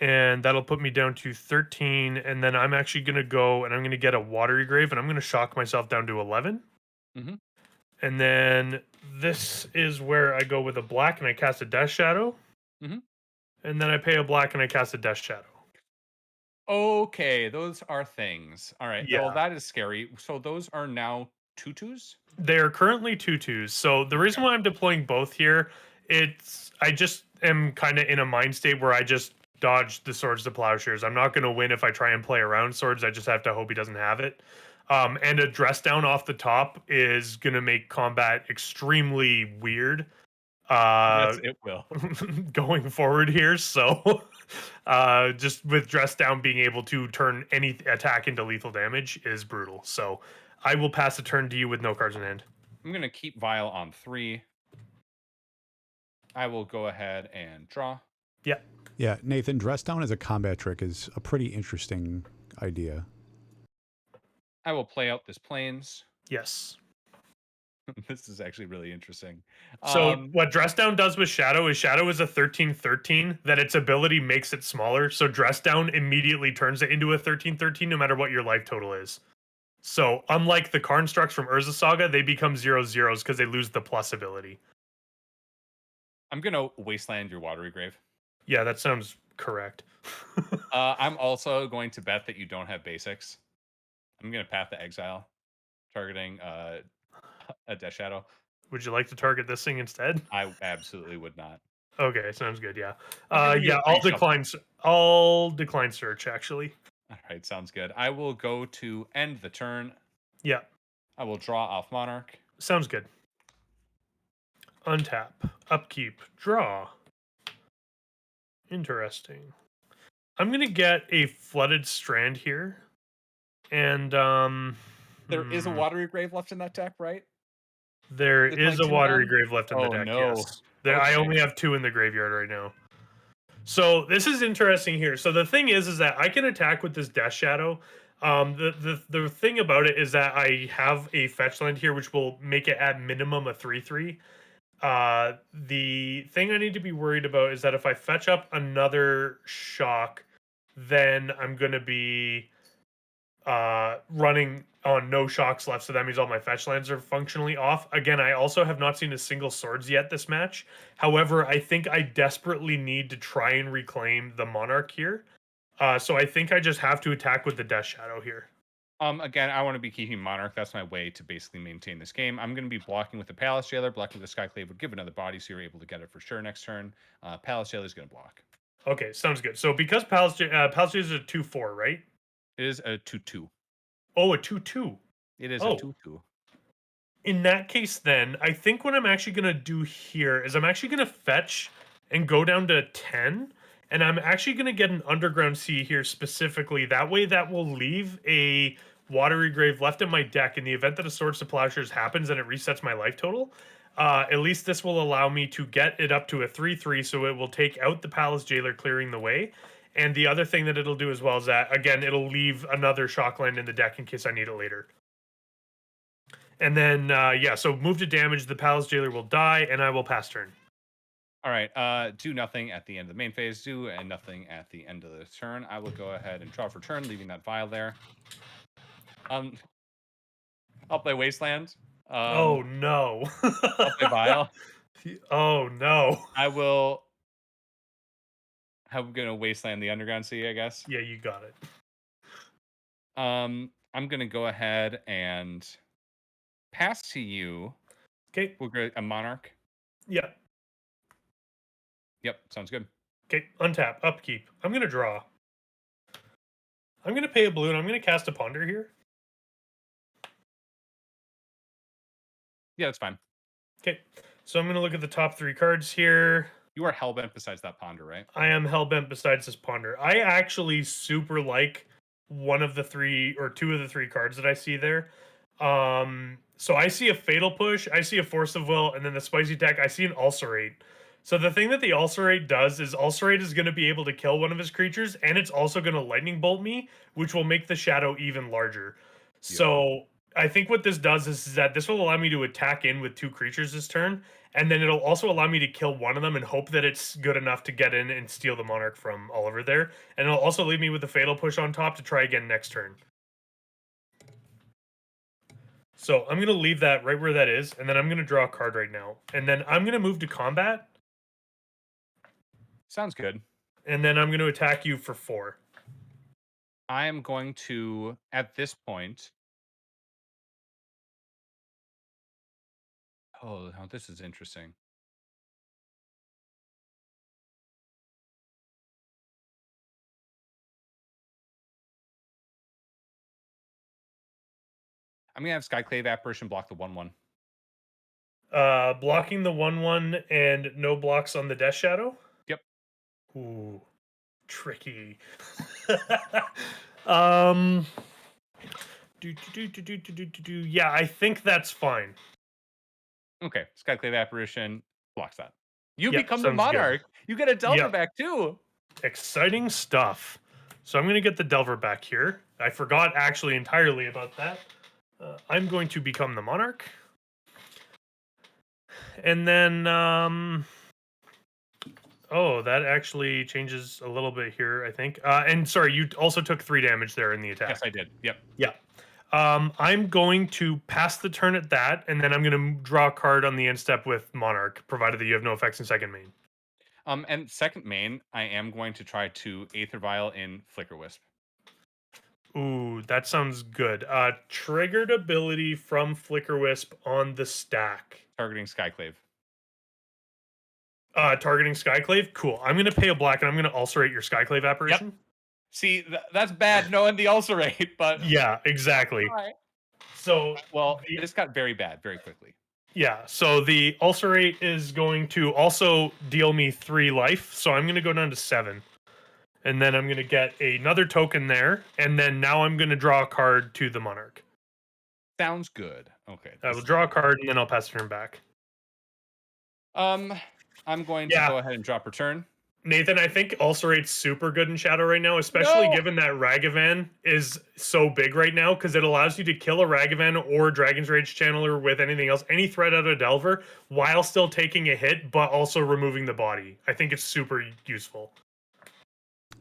And that'll put me down to 13. And then I'm actually gonna go and I'm gonna get a Watery Grave, and I'm gonna shock myself down to 11. Mm-hmm. And then this is where I go with a black and I cast a Death Shadow. Mm-hmm. And then I pay a black and I cast a Death Shadow. Okay, those are things. All right. Yeah. Well, that is scary. So those are now tutus? They are currently 2/2s. So the reason why I'm deploying both here, I just am kind of in a mind state where I just dodge the Swords to Plowshares. I'm not going to win if I try and play around Swords. I just have to hope he doesn't have it. And a Dress Down off the top is going to make combat extremely weird. Yes, it will. Going forward here. So just with Dress Down being able to turn any attack into lethal damage is brutal. So I will pass a turn to you with no cards in hand. I'm going to keep Vial on 3. I will go ahead and draw. Yeah. Yeah, Nathan, Dress Down as a combat trick is a pretty interesting idea. I will play out this Plains. Yes. This is actually really interesting. So what Dress Down does with Shadow is a 13/13 that its ability makes it smaller. So Dress Down immediately turns it into a 13/13 no matter what your life total is. So unlike the Karnstructs from Urza Saga, they become 0/0s because they lose the plus ability. I'm going to Wasteland your Watery Grave. Yeah, that sounds correct. I'm also going to bet that you don't have basics. I'm going to Path to Exile, targeting a Death Shadow. Would you like to target this thing instead? I absolutely would not. Okay, sounds good. Yeah. I'll give you Yeah, a free I'll decline search actually. All right, sounds good. I will go to end the turn. Yeah, I will draw off Monarch. sounds good. Untap, upkeep, draw. Interesting. I'm gonna get a Flooded Strand here, and There is a Watery Grave left in that deck, right? there With is like a 2 Watery down? Grave left in the Oh, deck. no. Yes, I Okay. only have 2 in the graveyard right now. So this is interesting here. So the thing is that I can attack with this Death Shadow. The thing about it is that I have a fetch land here, which will make it at minimum a 3/3. The thing I need to be worried about is that if I fetch up another shock, then I'm gonna be running on no shocks left, so that means all my fetch lands are functionally off. Again, I also have not seen a single swords yet this match. However, I think I desperately need to try and reclaim the Monarch here. So I think I just have to attack with the Death Shadow here. Again, I want to be keeping Monarch. That's my way to basically maintain this game. I'm going to be blocking with the Palace Jailer. Blocking with the Skyclave would give another body, so you're able to get it for sure next turn. Palace Jailer is going to block. Okay, sounds good. So because Palace Jailer is a 2/4, right? It is a 2/2. Oh, a 2/2. It is Oh. a 2/2. In that case, then, I think what I'm actually going to do here is I'm actually going to fetch and go down to 10. And I'm actually going to get an Underground Sea here specifically. That way, that will leave a Watery Grave left in my deck in the event that a Swords to Plowshares happens and it resets my life total. At least this will allow me to get it up to a 3/3, so it will take out the Palace Jailer, clearing the way. And the other thing that it'll do as well is that, again, it'll leave another Shockland in the deck in case I need it later. And then, so move to damage, the Palace Jailer will die, and I will pass turn. All right, do nothing at the end of the main phase, and nothing at the end of the turn. I will go ahead and draw for turn, leaving that vial there. I'll play Wasteland. Oh, no. I'll play Vial. Oh, no. I'm going to Wasteland the Underground Sea, I guess. Yeah, you got it. I'm going to go ahead and pass to you. Okay. We'll go a Monarch. Yeah. Yep, sounds good. Okay, untap, upkeep. I'm going to draw. I'm going to pay a blue, and I'm going to cast a Ponder here. Yeah, that's fine. Okay, so I'm going to look at the top 3 cards here. You are hellbent besides that Ponder, right? I am hellbent besides this Ponder. I actually super like one of the 3 or 2 of the 3 cards that I see there. So I see a Fatal Push, I see a Force of Will, and then the Spicy Attack, I see an Ulcerate. So the thing that the Ulcerate does is Ulcerate is going to be able to kill one of his creatures, and it's also going to Lightning Bolt me, which will make the shadow even larger. So I think what this does is that this will allow me to attack in with 2 creatures this turn, and then it'll also allow me to kill one of them and hope that it's good enough to get in and steal the Monarch from Oliver there. And it'll also leave me with the Fatal Push on top to try again next turn. So I'm going to leave that right where that is, and then I'm going to draw a card right now. And then I'm going to move to combat. Sounds good. And then I'm going to attack you for 4. I am going to, at this point... Oh, this is interesting. I'm going to have Skyclave Apparition block the 1/1. Blocking the 1/1 and no blocks on the Death Shadow? Yep. Ooh, tricky. Yeah, I think that's fine. Okay, Skyclave Apparition blocks that. You Yep, become the sounds Monarch. good. You get a Delver Yep. back too. Exciting stuff. So I'm going to get the Delver back here. I forgot actually entirely about that. I'm going to become the Monarch. And then, oh, that actually changes a little bit here, I think. And sorry, you also took 3 damage there in the attack. Yes, I did. Yep. Yeah. I'm going to pass the turn at that, and then I'm going to draw a card on the end step with Monarch, provided that you have no effects in second main. And second main, I am going to try to Aether Vial in Flicker Wisp. Ooh, that sounds good. Triggered ability from Flicker Wisp on the stack. Targeting Skyclave. Targeting Skyclave? Cool. I'm going to pay a black, and I'm going to ulcerate your Skyclave apparition. Yep. See, that's bad knowing the ulcerate, but... Yeah, exactly. All right. So... Well, this got very bad very quickly. Yeah, so the ulcerate is going to also deal me 3 life, so I'm going to go down to 7. And then I'm going to get another token there, and then now I'm going to draw a card to the Monarch. Sounds good. Okay. I will draw a card, and then I'll pass the turn back. I'm going to go ahead and drop return. Nathan, I think Ulcerate's super good in Shadow right now, especially No! given that Ragavan is so big right now, because it allows you to kill a Ragavan or Dragon's Rage Channeler with anything else, any threat out of Delver, while still taking a hit, but also removing the body. I think it's super useful.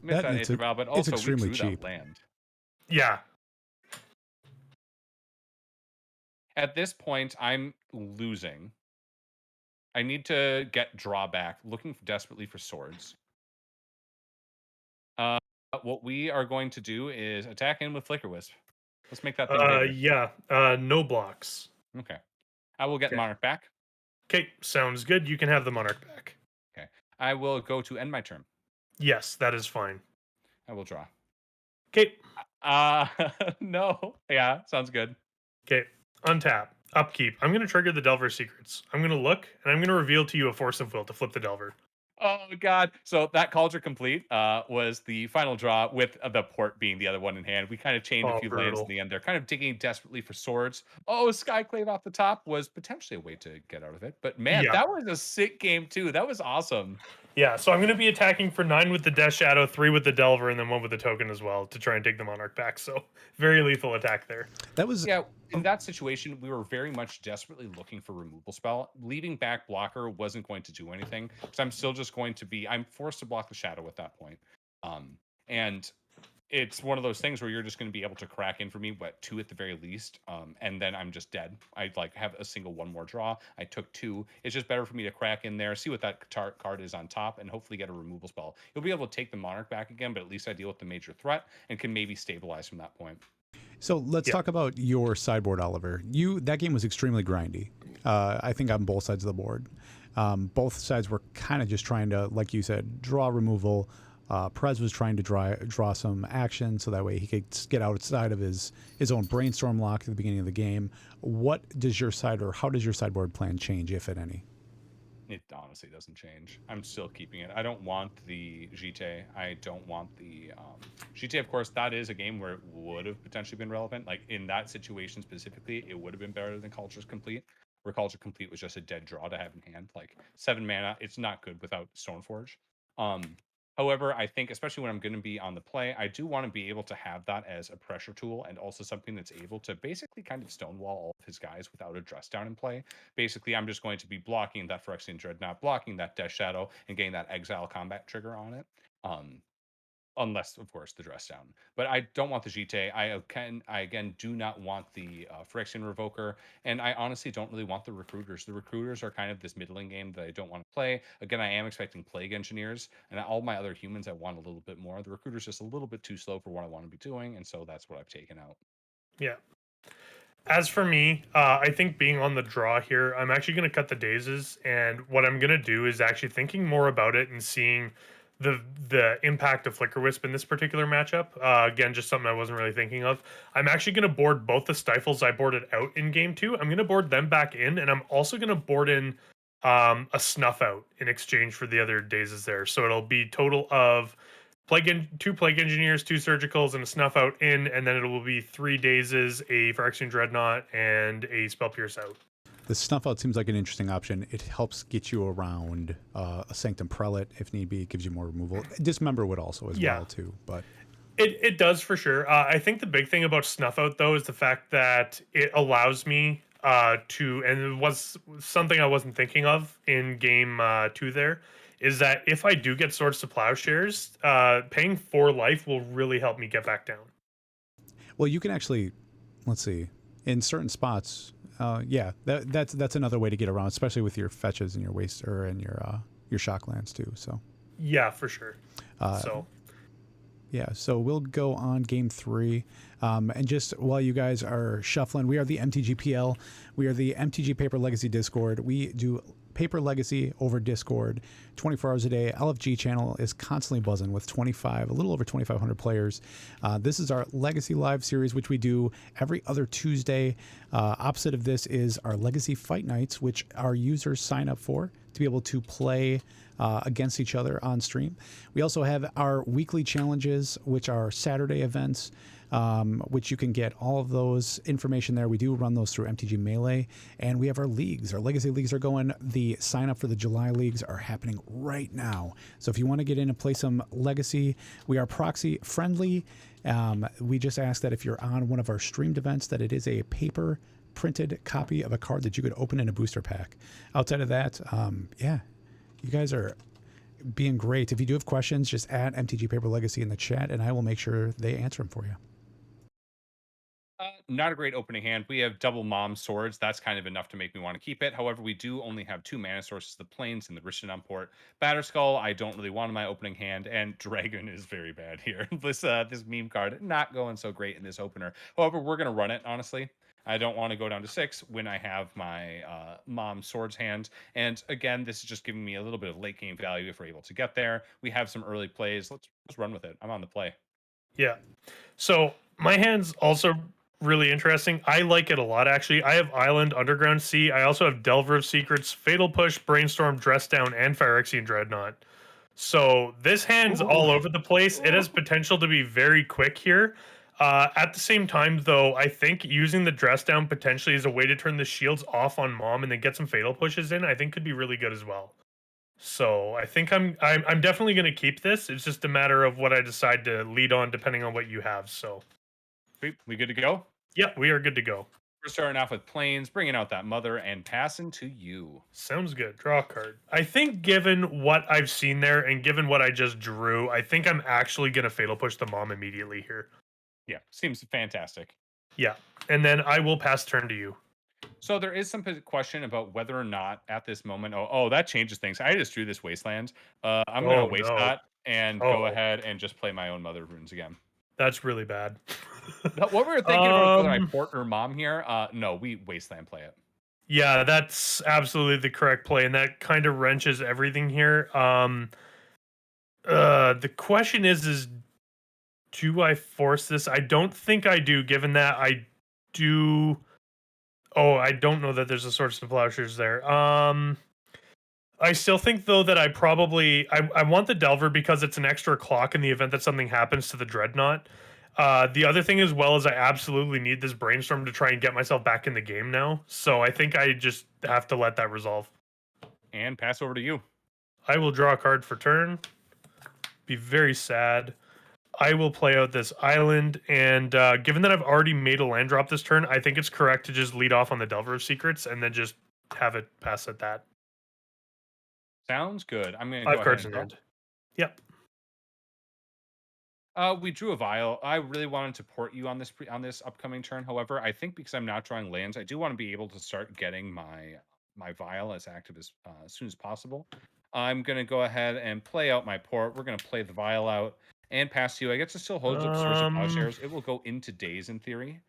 Miss that Aether Vial, but also we drew cheap. that land. Yeah. At this point, I'm losing. I need to get drawback, looking desperately for swords. What we are going to do is attack in with Flicker Wisp. Let's make that thing bigger. Yeah. No blocks. Okay. I will get Monarch back. Okay, sounds good. You can have the Monarch back. Okay. I will go to end my turn. Yes, that is fine. I will draw. Okay. No. Yeah, sounds good. Okay. Untap. Upkeep. I'm going to trigger the Delver Secrets. I'm going to look, and I'm going to reveal to you a Force of Will to flip the Delver. Oh, God. So that Cauldron Complete was the final draw, with the port being the other one in hand. We kind of chained a few lands in the end there, kind of digging desperately for swords. Oh, Skyclave off the top was potentially a way to get out of it. But, man, that was a sick game, too. That was awesome. Yeah, so I'm going to be attacking for 9 with the Death Shadow, 3 with the Delver, and then 1 with the token as well to try and take the Monarch back. So very lethal attack there. That was in that situation, we were very much desperately looking for removal spell. Leaving back blocker wasn't going to do anything, because I'm still just going to be, I'm forced to block the shadow at that point. And it's one of those things where you're just going to be able to crack in for me, 2 at the very least, and then I'm just dead. I have a single 1 more draw. I took 2. It's just better for me to crack in there, see what that card is on top, and hopefully get a removal spell. You'll be able to take the Monarch back again, but at least I deal with the major threat and can maybe stabilize from that point. So let's talk about your sideboard, Oliver. That game was extremely grindy. I think on both sides of the board. Both sides were kind of just trying to, like you said, draw removal. Prez was trying to draw some action so that way he could get outside of his own brainstorm lock at the beginning of the game. What does your side, or how does your sideboard plan change, if at any? It honestly doesn't change. I'm still keeping it. I don't want the JT. I don't want the JT. Of course, that is a game where it would have potentially been relevant. Like in that situation specifically, it would have been better than Culture's Complete, where Culture Complete was just a dead draw to have in hand. Like 7 mana, it's not good without Stoneforge. However, I think especially when I'm going to be on the play, I do want to be able to have that as a pressure tool, and also something that's able to basically kind of stonewall all of his guys without a dress down in play. Basically, I'm just going to be blocking that Phyrexian Dreadnought, blocking that Death Shadow, and getting that Exile combat trigger on it. Unless, of course, the dress down. But I don't want the JT. I again do not want the Phyrexian Revoker, and I honestly don't really want the Recruiters. The Recruiters are kind of this middling game that I don't want to play. Again, I am expecting Plague Engineers, and all my other humans I want a little bit more. The Recruiter's just a little bit too slow for what I want to be doing, and so that's what I've taken out. Yeah. As for me, I think being on the draw here, I'm actually going to cut the dazes, and what I'm going to do is actually thinking more about it and seeing the impact of Flicker Wisp in this particular matchup. Again, just something I wasn't really thinking of. I'm actually going to board both the Stifles I boarded out in game 2. I'm going to board them back in, and I'm also going to board in a Snuff Out in exchange for the other dazes there. So it'll be total of 2 Plague Engineers, 2 Surgicals, and a Snuff Out in, and then it will be 3 dazes, a Phyrexian Dreadnought, and a Spell Pierce out. The Snuff Out seems like an interesting option. It helps get you around a Sanctum Prelate if need be. It gives you more removal. Dismember would also as well too, but it does for sure. I think the big thing about Snuff Out though is the fact that it allows me to, and it was something I wasn't thinking of in game 2 there, is that if I do get Swords to Plowshares, paying 4 life will really help me get back down. Well, you can actually, let's see, in certain spots. That's another way to get around, especially with your fetches and your waster and your shock lands too. So yeah, for sure. So we'll go on game 3, and just while you guys are shuffling, we are the MTGPL. We are the MTG Paper Legacy Discord. We do Paper Legacy over Discord, 24 hours a day. LFG channel is constantly buzzing with a little over 2,500 players. This is our Legacy Live series, which we do every other Tuesday. Opposite of this is our Legacy Fight Nights, which our users sign up for to be able to play against each other on stream. We also have our weekly challenges, which are Saturday events, which you can get all of those information there. We do run those through MTG Melee, and we have our leagues. Our Legacy leagues are going. The sign up for the July leagues are happening right now. So if you want to get in and play some Legacy, we are proxy friendly. We just ask that if you're on one of our streamed events, that it is a paper printed copy of a card that you could open in a booster pack. Outside of that, yeah, you guys are being great. If you do have questions, just add MTG Paper Legacy in the chat, and I will make sure they answer them for you. Not a great opening hand. We have double mom swords. That's kind of enough to make me want to keep it. However, we do only have 2 mana sources, the Plains and the Rishadan port. Batterskull, I don't really want in my opening hand, and Dragon is very bad here. This meme card, not going so great in this opener. However, we're going to run it, honestly. I don't want to go down to 6 when I have my mom swords hand. And again, this is just giving me a little bit of late game value if we're able to get there. We have some early plays. Let's run with it. I'm on the play. Yeah. So my hand's also really interesting. I like it a lot, actually. I have Island, Underground Sea. I also have Delver of Secrets, Fatal Push, Brainstorm, Dress Down, and Phyrexian Dreadnought. So this hand's all over the place. It has potential to be very quick here. At the same time, though, I think using the Dress Down potentially as a way to turn the shields off on Mom and then get some Fatal Pushes in, I think could be really good as well. So I think I'm definitely going to keep this. It's just a matter of what I decide to lead on depending on what you have. So We good to go? yeah, we are good to go. We're starting off with Plains, bringing out that mother, and passing to you. Sounds good. Draw a card. I think given what I've seen there and given what I just drew, I think I'm actually going to Fatal Push the Mom immediately here. Yeah, seems fantastic. Yeah, and then I will pass turn to you. So there is some question about whether or not at this moment. Oh, that changes things. I just drew this Wasteland. I'm going to waste that and go ahead and just play my own Mother of Runes again. That's really bad. What we were thinking about whether I port or mom here. No, we Wasteland play it. Yeah, that's absolutely the correct play, and that kind of wrenches everything here. The question is do I force this? I don't think I do, given that I do. Oh, I don't know that there's a Swords to Plowshares there. I still think though that I want the Delver because it's an extra clock in the event that something happens to the Dreadnought. The other thing as well is I absolutely need this Brainstorm to try and get myself back in the game now. So I think I just have to let that resolve. And pass over to you. I will draw a card for turn. Be very sad. I will play out this island, and given that I've already made a land drop this turn, I think it's correct to just lead off on the Delver of Secrets and then just have it pass at that. Sounds good. I'm going to 5 go cards ahead in hand. Yep. We drew a vial. I really wanted to port you on this upcoming turn. However, I think because I'm not drawing lands, I do want to be able to start getting my vial as active as soon as possible. I'm going to go ahead and play out my port. We're going to play the vial out and pass to you. I get to still hold up Swords of Plowshares. It will go into days in theory.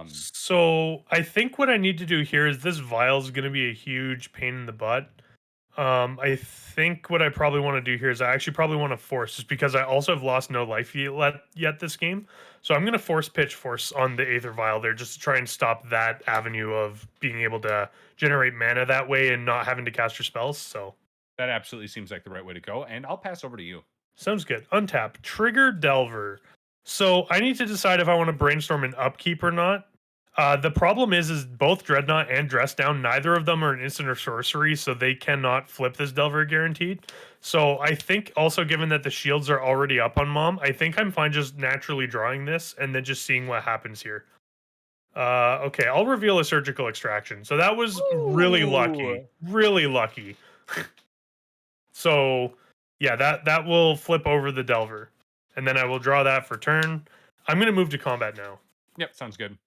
So I think what I need to do here is this vial is going to be a huge pain in the butt. I think what I probably want to do here is I actually probably want to force, just because I also have lost no life yet this game. So I'm going to force on the Aether Vial there just to try and stop that avenue of being able to generate mana that way and not having to cast your spells. So that absolutely seems like the right way to go. And I'll pass over to you. Sounds good. Untap. Trigger Delver. So I need to decide if I want to Brainstorm an upkeep or not. The problem is both Dreadnought and Dress Down, neither of them are an instant or sorcery, so they cannot flip this Delver guaranteed. So I think also, given that the shields are already up on Mom, I think I'm fine just naturally drawing this and then just seeing what happens here. Okay, I'll reveal a Surgical Extraction. So that was really lucky. Really lucky. So yeah, that will flip over the Delver. And then I will draw that for turn. I'm going to move to combat now. Yep, sounds good.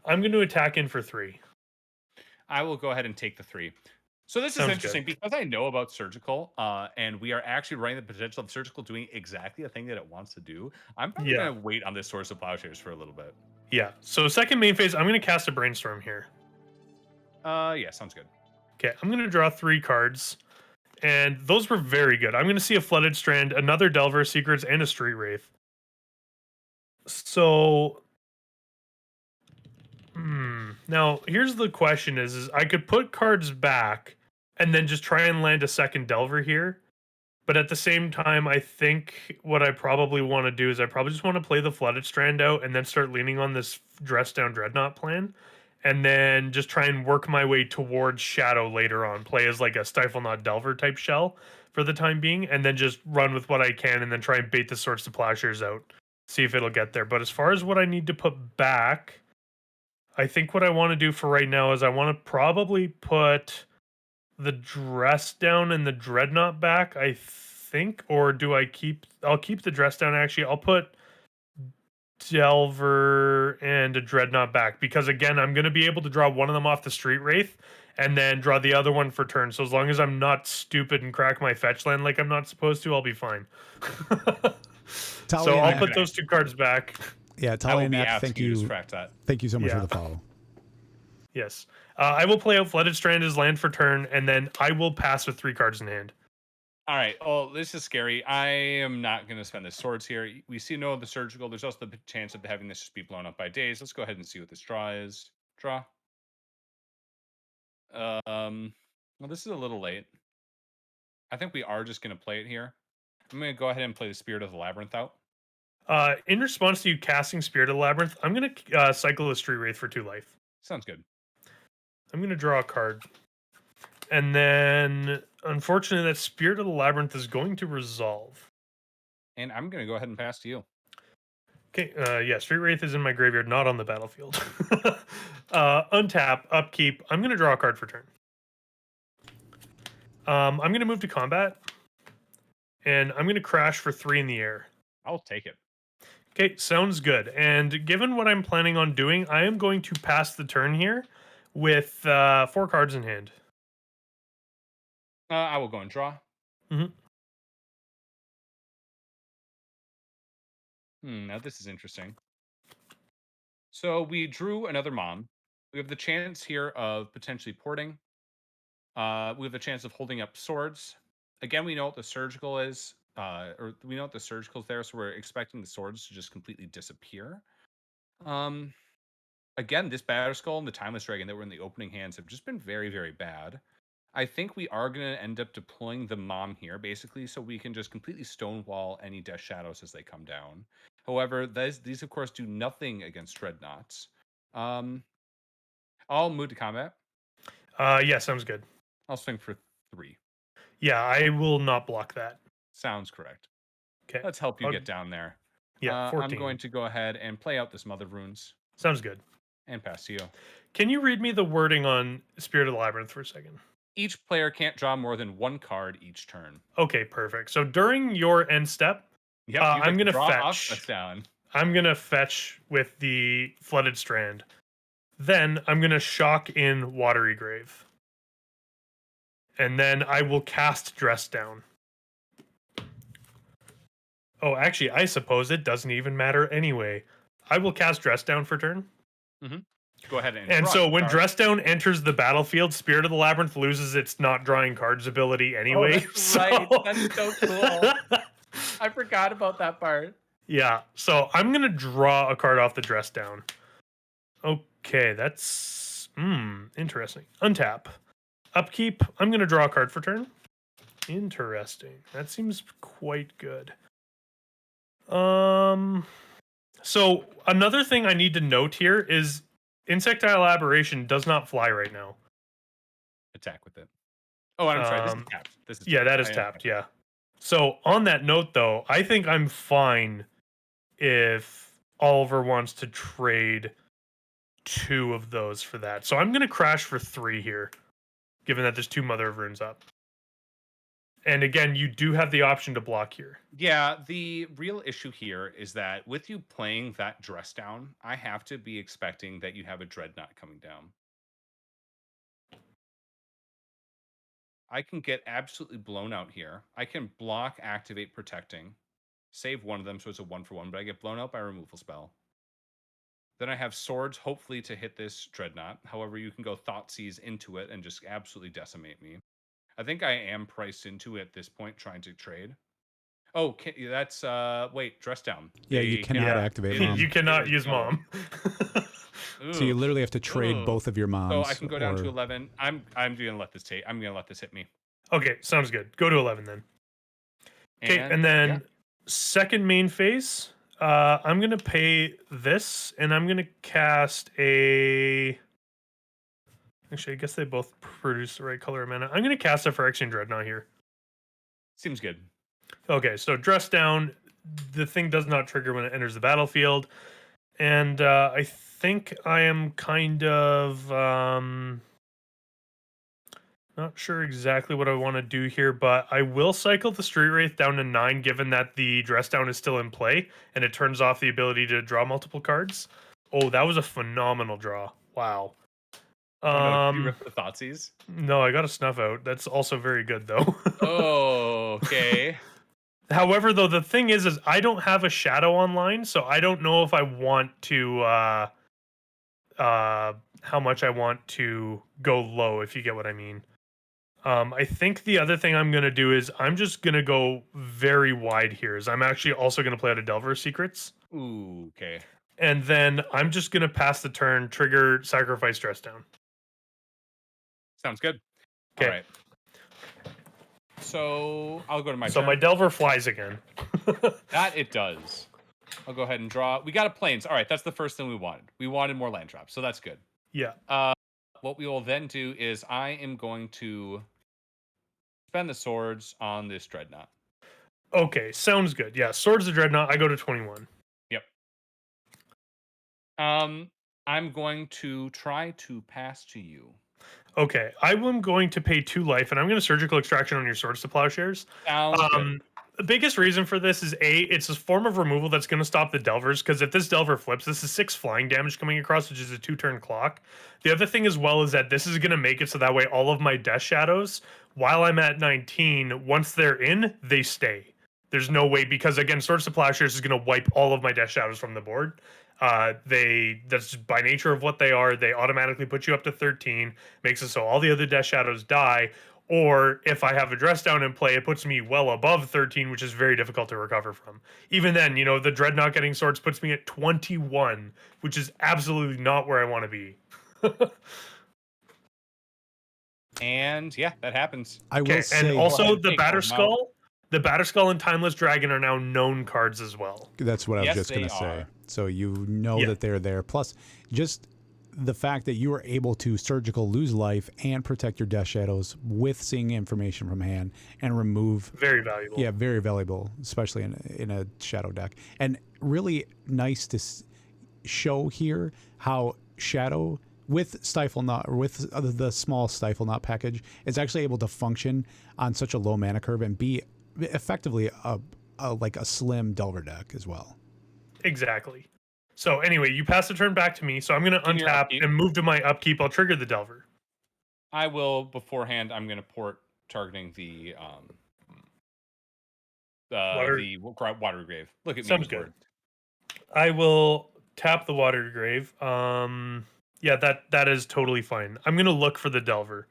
I'm going to attack in for 3. I will go ahead and take the 3. So this is interesting because I know about Surgical, and we are actually running the potential of Surgical doing exactly the thing that it wants to do. I'm probably going to wait on this Source of Plowshares for a little bit. Yeah. So second main phase, I'm going to cast a Brainstorm here. Yeah, sounds good. Okay, I'm going to draw 3 cards. And those were very good. I'm going to see a Flooded Strand, another Delver Secrets, and a Street Wraith. So... Now, here's the question is I could put cards back and then just try and land a second Delver here. But at the same time, I think what I probably want to do is I probably just want to play the Flooded Strand out and then start leaning on this Dress Down Dreadnought plan. And then just try and work my way towards Shadow later on. Play as like a Stifle Not Delver type shell for the time being. And then just run with what I can and then try and bait the Swords to Plowshares out. See if it'll get there. But as far as what I need to put back... I think what I want to do for right now is I want to probably put the Dress Down and the Dreadnought back, I think. Or do I keep... I'll keep the Dress Down, actually. I'll put Delver and a Dreadnought back. Because, again, I'm going to be able to draw one of them off the Street Wraith and then draw the other one for turn. So as long as I'm not stupid and crack my fetch land like I'm not supposed to, I'll be fine. So I'll put those 2 cards back. Yeah, Talia, thank you. Thank you so much for the follow. Yes. I will play out Flooded Strand as land for turn, and then I will pass with 3 cards in hand. All right. Oh, this is scary. I am not going to spend the swords here. We see no of the surgical. There's also the chance of having this just be blown up by days. Let's go ahead and see what this draw is. Draw. Well, this is a little late. I think we are just going to play it here. I'm going to go ahead and play the Spirit of the Labyrinth out. In response to you casting Spirit of the Labyrinth, I'm going to cycle a Street Wraith for 2 life. Sounds good. I'm going to draw a card. And then, unfortunately, that Spirit of the Labyrinth is going to resolve. And I'm going to go ahead and pass to you. Okay, yeah, Street Wraith is in my graveyard, not on the battlefield. Untap, upkeep. I'm going to draw a card for turn. I'm going to move to combat. And I'm going to crash for 3 in the air. I'll take it. Okay, sounds good. And given what I'm planning on doing, I am going to pass the turn here with 4 cards in hand. I will go and draw. Now this is interesting. So we drew another Mom. We have the chance here of potentially porting. We have the chance of holding up swords. Again, we know what the surgical is. Or we know what the surgical's there, so we're expecting the swords to just completely disappear. Again, this Batter Skull and the Timeless Dragon that were in the opening hands have just been very, very bad. I think we are going to end up deploying the Mom here, basically, so we can just completely stonewall any Death Shadows as they come down. However, these of course, do nothing against Dreadnoughts. I'll move to combat. Yeah, sounds good. I'll swing for 3. Yeah, I will not block that. Sounds correct. Okay. Let's help you get down there. Yeah, 14. I'm going to go ahead and play out this Mother of Runes. Sounds good. And pass to you. Can you read me the wording on Spirit of the Labyrinth for a second? Each player can't draw more than 1 card each turn. Okay, perfect. So during your end step, I'm going to fetch. Down. I'm going to fetch with the Flooded Strand. Then I'm going to shock in Watery Grave. And then I will cast Dress Down. Oh, actually, I suppose it doesn't even matter anyway. I will cast Dress Down for turn. Go ahead and so when Dress Down enters the battlefield, Spirit of the Labyrinth loses its not drawing cards ability anyway. That's right. That's so cool. I forgot about that part. Yeah, so I'm going to draw a card off the Dress Down. Okay, that's interesting. Untap. Upkeep, I'm going to draw a card for turn. Interesting. That seems quite good. So another thing I need to note here is Insectile Aberration does not fly right now. Attack with it. Oh, I'm sorry. This is tapped. That is tapped. Yeah. So on that note, though, I think I'm fine if Oliver wants to trade 2 of those for that. So I'm going to crash for 3 here, given that there's 2 Mother of Runes up. And again, you do have the option to block here. Yeah, the real issue here is that with you playing that Dress Down, I have to be expecting that you have a Dreadnought coming down. I can get absolutely blown out here. I can block, activate, protecting, save one of them so it's a 1-for-1, but I get blown out by a removal spell. Then I have swords, hopefully to hit this Dreadnought. However, you can go Thoughtseize into it and just absolutely decimate me. I think I am priced into it at this point, trying to trade. Oh, that's wait, dress down. Yeah, you They cannot Yeah. activate It is. mom. You cannot It is use so. mom. So you Ooh. literally have to trade Ooh. both of your So I moms, can go down to 11. I'm gonna let this take. I'm gonna let this hit me. Okay, sounds good. Go to 11 then. Okay, and Yeah. then second main phase, I'm gonna pay this, and I'm gonna cast a. Actually, I guess they both produce the right color of mana. I'm gonna cast a Phyrexian Dreadnought here. Seems good. Okay, so dress down. The thing does not trigger when it enters the battlefield, and I think I am kind of not sure exactly what I want to do here, but I will cycle the Street Wraith down to 9, given that the dress down is still in play, and it turns off the ability to draw multiple cards. Oh, that was a phenomenal draw! Wow. Oh no, did you rip the Thoughtseize? No, I got a snuff out. That's also very good though. Oh, okay. However, though, the thing is I don't have a shadow online, so I don't know if I want to how much I want to go low, if you get what I mean. I think the other thing I'm gonna do is I'm just gonna go very wide here. Is I'm actually also gonna play out a Delver Secrets, Ooh, okay. and then I'm just gonna pass the turn, trigger, sacrifice, dress down. Sounds good. Okay. All right. So I'll go to my So turn. my Delver flies again. That it does. I'll go ahead and draw. We got a plains. All right, that's the first thing we wanted. We wanted more land drops, so that's good. Yeah. What we will then do is I am going to spend the swords on this Dreadnought. Okay, sounds good. Yeah, Swords of Dreadnought. I go to 21. Yep. I'm going to try to pass to you. Okay, I am going to pay 2 life, and I'm going to surgical extraction on your Swords to Plowshares. Sounds good. The biggest reason for this is it's a form of removal that's going to stop the Delvers, because if this Delver flips, this is 6 flying damage coming across, which is a 2-turn clock. The other thing as well is that this is going to make it so that way all of my Death Shadows, while I'm at 19, once they're in, they stay. There's no way, because again, Swords to Plowshares is going to wipe all of my Death Shadows from the board. That's by nature of what they are. They automatically put you up to 13, makes it so all the other Death Shadows die. Or if I have a dress down in play, it puts me well above 13, which is very difficult to recover from. Even then, the Dreadnought getting swords puts me at 21, which is absolutely not where I want to be. And yeah, that happens. I will say, and also the take one Batterskull, and Timeless Dragon are now known cards as well. that's what I was Yes, just going they to say. are. So you know that they're there. Plus, just the fact that you are able to surgical lose life and protect your Death Shadows with seeing information from hand and remove. Very valuable. Yeah, very valuable, especially in a shadow deck. And really nice to show here how Shadow with Stifle Knot, or with the small Stifle Knot package, is actually able to function on such a low mana curve and be effectively like a slim Delver deck as well. Exactly. So anyway, you pass the turn back to me, so I'm going to In your untap upkeep. and move to my upkeep. I'll trigger the Delver. I will beforehand. I'm going to port targeting the water grave. Look at me. Sounds good. I will tap the Water Grave. Yeah, that is totally fine. I'm going to look for the Delver.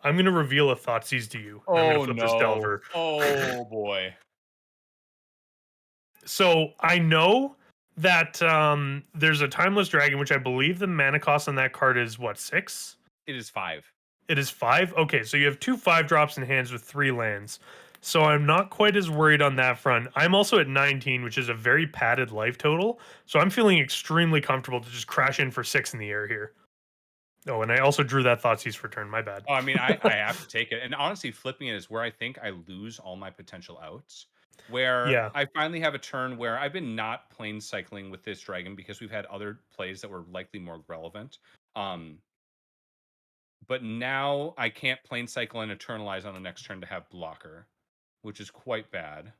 I'm going to reveal a Thoughtseize to you. I'm going to flip this Delver. Oh boy. So I know that there's a Timeless Dragon, which I believe the mana cost on that card is what, 6? It is 5. It is 5? Okay, so you have 2 5-drops in hands with 3 lands. So I'm not quite as worried on that front. I'm also at 19, which is a very padded life total. So I'm feeling extremely comfortable to just crash in for 6 in the air here. Oh, and I also drew that Thoughtseize for turn. My bad. Oh, I mean, I have to take it. And honestly, flipping it is where I think I lose all my potential outs. Where I finally have a turn where I've been not plain cycling with this dragon because we've had other plays that were likely more relevant. But now I can't plain cycle and eternalize on the next turn to have blocker, which is quite bad.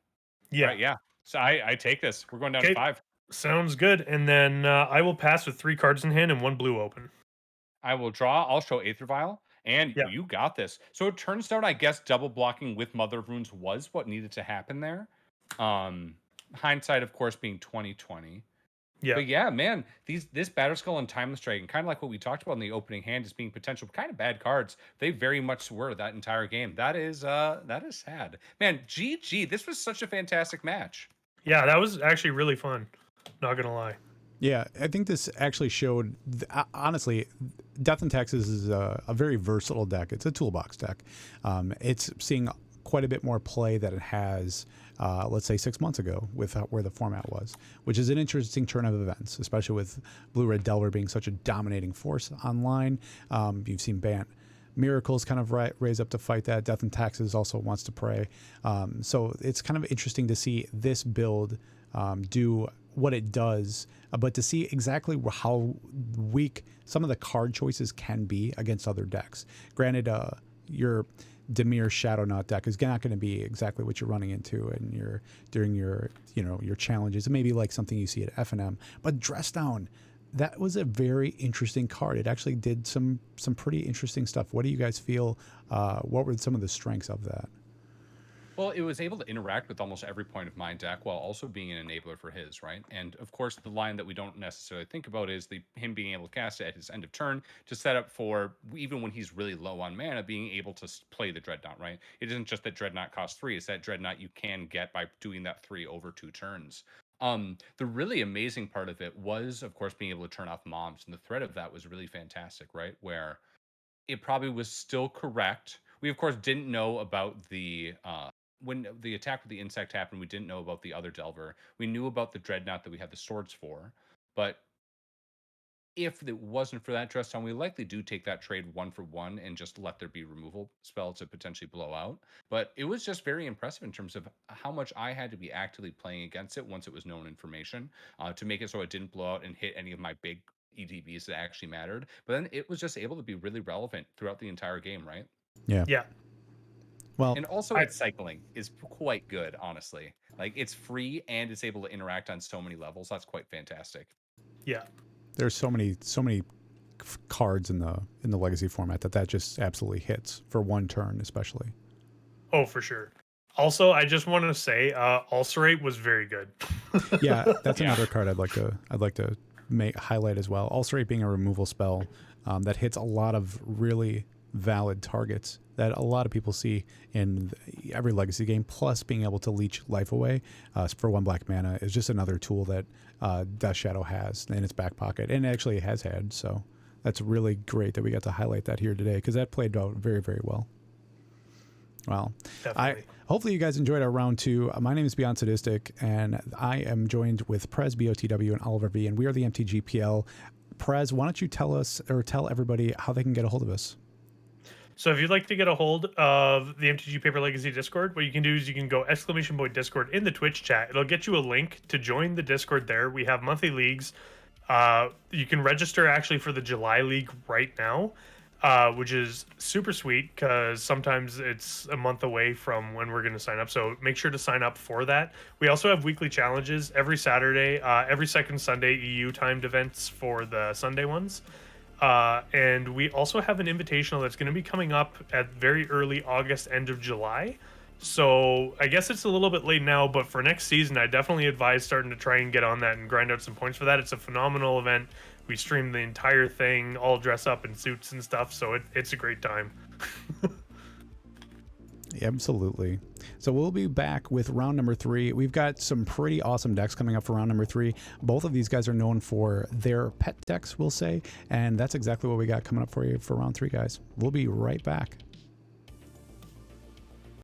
Yeah. Right, yeah. So I take this. We're going down to 5. Sounds good. And then I will pass with 3 cards in hand and 1 blue open. I will draw. I'll show Aether Vial. And you got this. So it turns out, I guess, double blocking with Mother of Runes was what needed to happen there. Hindsight, of course, being 2020. Yeah. But yeah, man, this Batterskull and Timeless Dragon, kind of like what we talked about in the opening hand, as being potential kind of bad cards. They very much were that entire game. That is sad, man. GG. This was such a fantastic match. Yeah, that was actually really fun. Not gonna lie. Yeah, I think this actually showed, honestly, Death and Taxes is a very versatile deck. It's a toolbox deck. It's seeing quite a bit more play than it has, let's say, 6 months ago with where the format was, which is an interesting turn of events, especially with Blue-Red Delver being such a dominating force online. You've seen Bant Miracles kind of raise up to fight that. Death and Taxes also wants to pray. So it's kind of interesting to see this build do what it does, but to see exactly how weak some of the card choices can be against other decks. Granted, your Dimir Shadownought deck is not going to be exactly what you're running into and during your your challenges. It may be like something you see at FNM, but Dress Down, that was a very interesting card. It actually did some pretty interesting stuff. What do you guys feel? What were some of the strengths of that? Well, it was able to interact with almost every point of my deck while also being an enabler for his, right? And of course, the line that we don't necessarily think about is him being able to cast it at his end of turn to set up for, even when he's really low on mana, being able to play the Dreadnought, right? It isn't just that Dreadnought costs 3, it's that Dreadnought you can get by doing that 3 over 2 turns. The really amazing part of it was, of course, being able to turn off mobs, and the threat of that was really fantastic, right? Where it probably was still correct. We, of course, didn't know about the when the attack with the insect happened, we didn't know about the other Delver. We knew about the Dreadnought that we had the swords for. But if it wasn't for that Dress Down, we likely do take that trade 1-for-1 and just let there be removal spell to potentially blow out. But it was just very impressive in terms of how much I had to be actively playing against it once it was known information to make it so it didn't blow out and hit any of my big EDBs that actually mattered. But then it was just able to be really relevant throughout the entire game, right? Yeah. Yeah. Well, And also its cycling is quite good, honestly. Like, it's free and it's able to interact on so many levels. That's quite fantastic. Yeah. there's so many cards in the legacy format that just absolutely hits for one turn, especially. Oh, for sure. Also, I just want to say, Ulcerate was very good. Yeah, that's another card I'd like to highlight as well. Ulcerate being a removal spell that hits a lot of really valid targets that a lot of people see in every legacy game, plus being able to leech life away for 1 black mana is just another tool that Death Shadow has in its back pocket, and actually has had. So that's really great that we got to highlight that here today, because that played out very, very well. Well, Definitely. hopefully you guys enjoyed our round 2. My name is Beyond Sadistic, and I am joined with Prez BOTW and Oliver V, and we are the MTGPL. Prez, why don't you tell everybody how they can get a hold of us? So if you'd like to get a hold of the MTG Paper Legacy Discord, what you can do is you can go !Discord in the Twitch chat. It'll get you a link to join the Discord there. We have monthly leagues. You can register actually for the July League right now, which is super sweet because sometimes it's a month away from when we're going to sign up. So make sure to sign up for that. We also have weekly challenges every Saturday, every second Sunday, EU timed events for the Sunday ones. And we also have an invitational that's going to be coming up at very early August, end of July. So I guess it's a little bit late now, but for next season, I definitely advise starting to try and get on that and grind out some points for that. It's a phenomenal event. We stream the entire thing, all dress up in suits and stuff. So it's a great time. Absolutely. So we'll be back with round number 3. We've got some pretty awesome decks coming up for round number 3. Both of these guys are known for their pet decks, we'll say, and that's exactly what we got coming up for you for round 3, guys. We'll be right back.